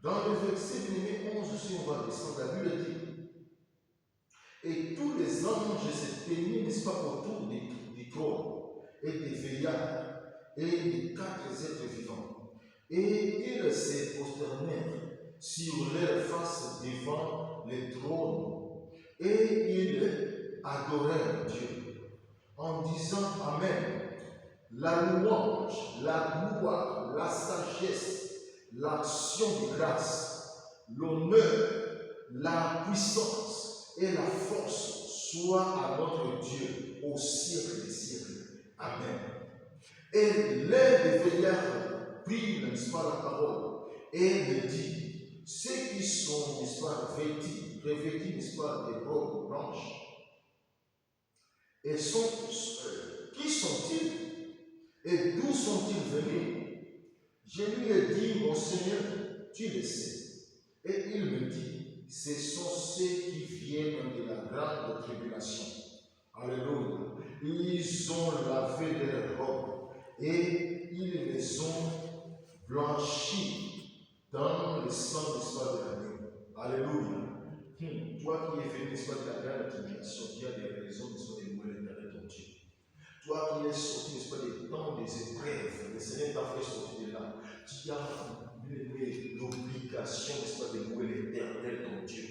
Dans le verset 11, si on va descendre, la Bible dit: et tous les anges se tenaient, n'est-ce pas, autour du trône, et des veillards, et des 4 êtres vivants. Et ils se prosternèrent sur leur face devant le trône, et ils adorèrent Dieu, en disant: Amen. La louange, la gloire, la sagesse, l'action de grâce, l'honneur, la puissance et la force soient à notre Dieu au siècle des siècles. Amen. Et l'un des veillards prit, n'est-ce pas, la parole et me dit: ceux qui sont, n'est-ce pas, revêtis, n'est-ce pas, des robes blanches, et qui sont-ils? Et d'où sont-ils venus? Je lui ai dit: mon Seigneur, tu le sais. Et il me dit: ce sont ceux qui viennent de la grande tribulation. Alléluia. Ils ont lavé leurs robes et ils les ont blanchis dans le sang, n'est-ce pas, de l'agneau. Alléluia. Toi qui es venu, n'est-ce pas, de la grande tribulation, qui a des raisons, n'est-ce pas, de louer l'éternel ton Dieu. Toi qui es sorti, n'est-ce pas, des temps des épreuves, le Seigneur t'a fait sortir de là. Tu as l'obligation, n'est-ce pas, de louer l'éternel ton Dieu.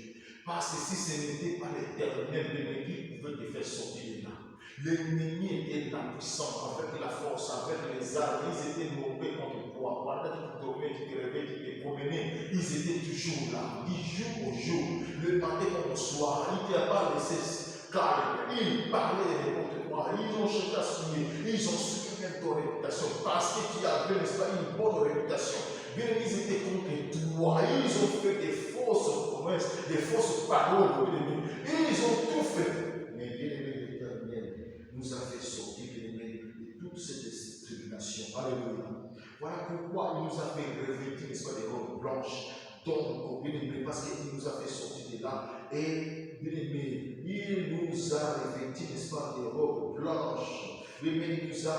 Parce que si ce n'était pas l'éternel, l'ennemi pouvait te faire sortir de là. L'ennemi était là, puissant, avec la force, avec les armes. Ils étaient mauvais contre toi. Pendant que tu dormais, tu te réveillais, tu te promenais, ils étaient toujours là, du jour au jour, le matin comme le soir. Ils ne t'ont pas laissé calme. Ils parlaient n'importe quoi. Ils ont cherché à souiller. Ils ont suivi même ton réputation. Parce que tu avais, n'est-ce pas, une bonne réputation. Bien, ils étaient contre toi. Ils ont fait des fausses promesses, des fausses paroles. Ils ont tout fait. Mais bien aimé, l'Éternel nous a fait sortir, bien aimé, de toutes ces tribulations. Alléluia. Voilà pourquoi il nous a fait revêtir, n'est-ce pas, des robes blanches. Donc, bien aimé, parce qu'il nous a fait sortir de là. Et bien aimé, il nous a revêtis, n'est-ce pas, des robes blanches. Bien aimé, il nous a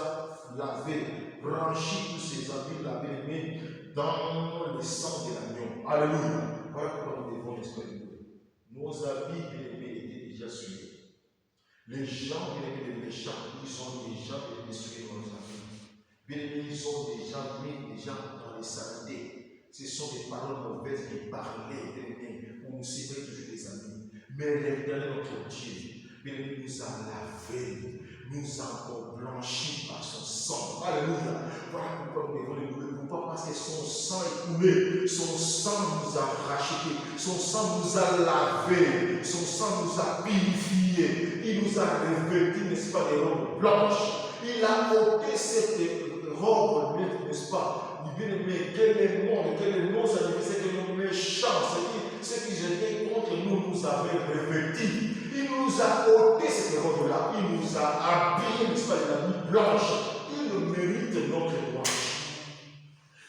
lavé, branchi tous ces habits là, bien aimé, dans le sang de l'agneau. Alléluia. Voilà pourquoi nous devons, n'est-ce pas, nos habits, bien aimés, étaient déjà souillés. Les gens, bien aimés, les méchants, ils ont déjà souillé nos habits. Bien aimés, ils ont déjà mis déjà dans les saletés. Ce sont des paroles mauvaises qui parlaient, bien aimés, pour nous séparer toujours des amis. Mais l'Éternel, notre Dieu, bien aimé, nous a lavés, nous a encore blanchis par son sang. Alléluia. Voilà pourquoi nous devons le louer. Pourquoi? Parce que son sang est coulé, son sang nous a rachetés, son sang nous a lavés, son sang nous a purifiés. Il nous a revêtis, n'est-ce pas, des robes blanches. Il a ôté cette robe, n'est-ce pas? Bien-aimé, quel est le monde, quel est nos adversaires, quel est nos méchants, ceux qui étaient contre nous, nous avaient revêtis. Il nous a ôté cette robe-là, il nous a habillés, n'est-ce pas, de la nuit blanche. Il mérite notre louange.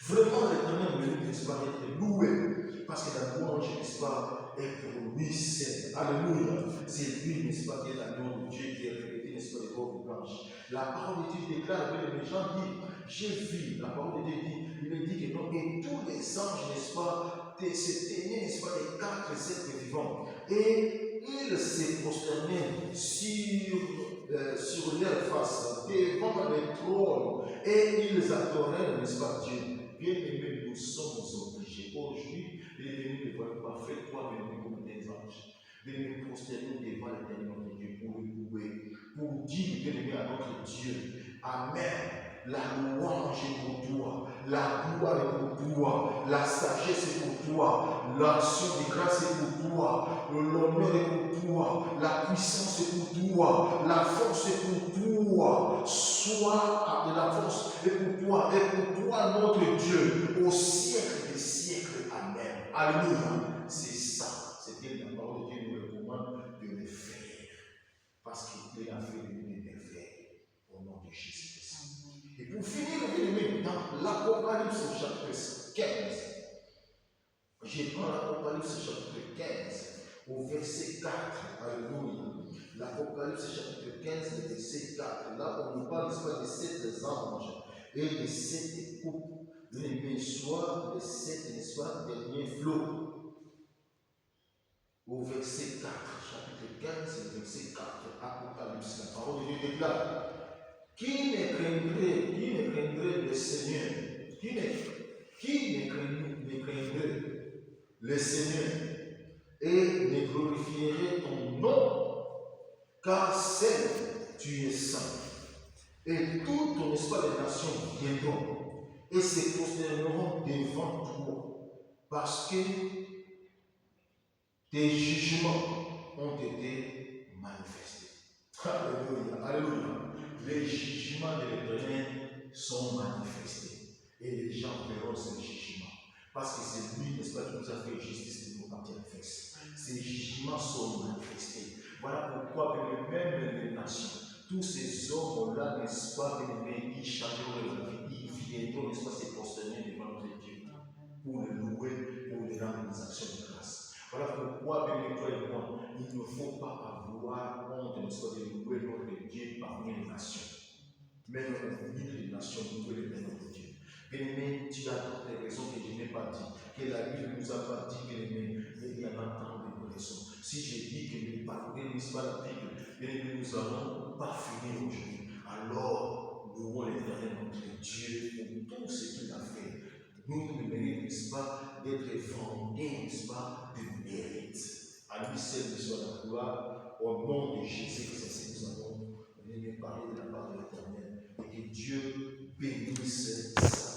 Vraiment, l'Éternel mérite, n'est-ce pas, d'être loué, parce que la louange, n'est-ce pas, est pour lui seul. Alléluia. C'est lui, n'est-ce pas, qui est l'agneau de Dieu, qui est revêtu, n'est-ce pas, des robes blanches. La parole de Dieu déclare, que les gens disent: j'ai vu, la parole de Dieu dit, il dit que non, et tous les anges, n'est-ce pas, se tenaient, n'est-ce pas, les 4 êtres vivants, et ils se prosternaient sur sur leur face, devant le trône, et ils adoraient, n'est-ce pas, Dieu. Bien aimé, nous sommes obligés. Aujourd'hui, l'ennemi ne voit pas faire toi, bien aimé, comme des anges. Bien aimé, prosternons devant l'éternel notre Dieu pour le louer, pour dire, bien aimé, à notre Dieu, Amen. La louange est pour toi, la gloire est pour toi, la sagesse est pour toi, l'action de grâce est pour toi, l'honneur est pour toi, la puissance est pour toi, la force est pour toi. Sois de la force est pour toi, notre Dieu, au siècle des siècles. Amen. Alléluia. C'est ça. C'est bien la parole de Dieu nous recommande de le faire. Parce qu'il a fait de nous des merveilles au nom de Jésus-Christ. Et pour finir, bien-aimé, dans l'Apocalypse chapitre 15, je prends l'Apocalypse chapitre 15 au verset 4. Alléluia. L'Apocalypse chapitre 15, verset 4. Là, on nous parle de 7 anges et de 7 coupes. Les soit les 7, n'est-ce pas, derniers flots. Au verset 4, chapitre 15, verset 4. Apocalypse, la parole de Dieu déclare. Qui ne craindrait le Seigneur? Qui ne craindrait le Seigneur et ne glorifierait ton nom? Car seul tu es saint. Et toutes, n'est-ce pas, les nations viendront et se prosterneront devant toi, parce que tes jugements ont été manifestés. Alléluia, alléluia. Les jugements de l'Éternel sont manifestés. Et les gens verront ces jugements. Parce que c'est lui, n'est-ce pas, qui nous a fait justice de nos parties en fesses. Ces jugements sont manifestés. Voilà pourquoi même les nations, tous ces hommes-là, n'est-ce pas, qui changeront la vie, ils viendront, n'est-ce pas, se prosterner devant notre Dieu pour le louer, pour lui rendre des actions de grâce. Voilà pourquoi, bien toi et moi, il ne faut pas avoir honte, n'est-ce pas, de louer notre Dieu parmi les nations. Mais au milieu des nations, nous louer notre Dieu. Bien-aimé, tu as toutes les raisons que je n'ai pas dit, que la Bible nous a pas dit, bien-aimé, mais il y en a tant de raisons. Si j'ai dit que nous parlons, n'est-ce pas, la Bible, bien-aimé, nous n'allons pas finir aujourd'hui. Alors, louons l'Éternel notre Dieu pour tout ce qu'il a fait. Nous ne méritons, n'est-ce pas, d'être vendés, n'est-ce pas, de mérite. À lui seul soit la gloire, au nom de Jésus, que c'est ce que nous avons parlé de la part de l'Éternel. Et que Dieu bénisse sa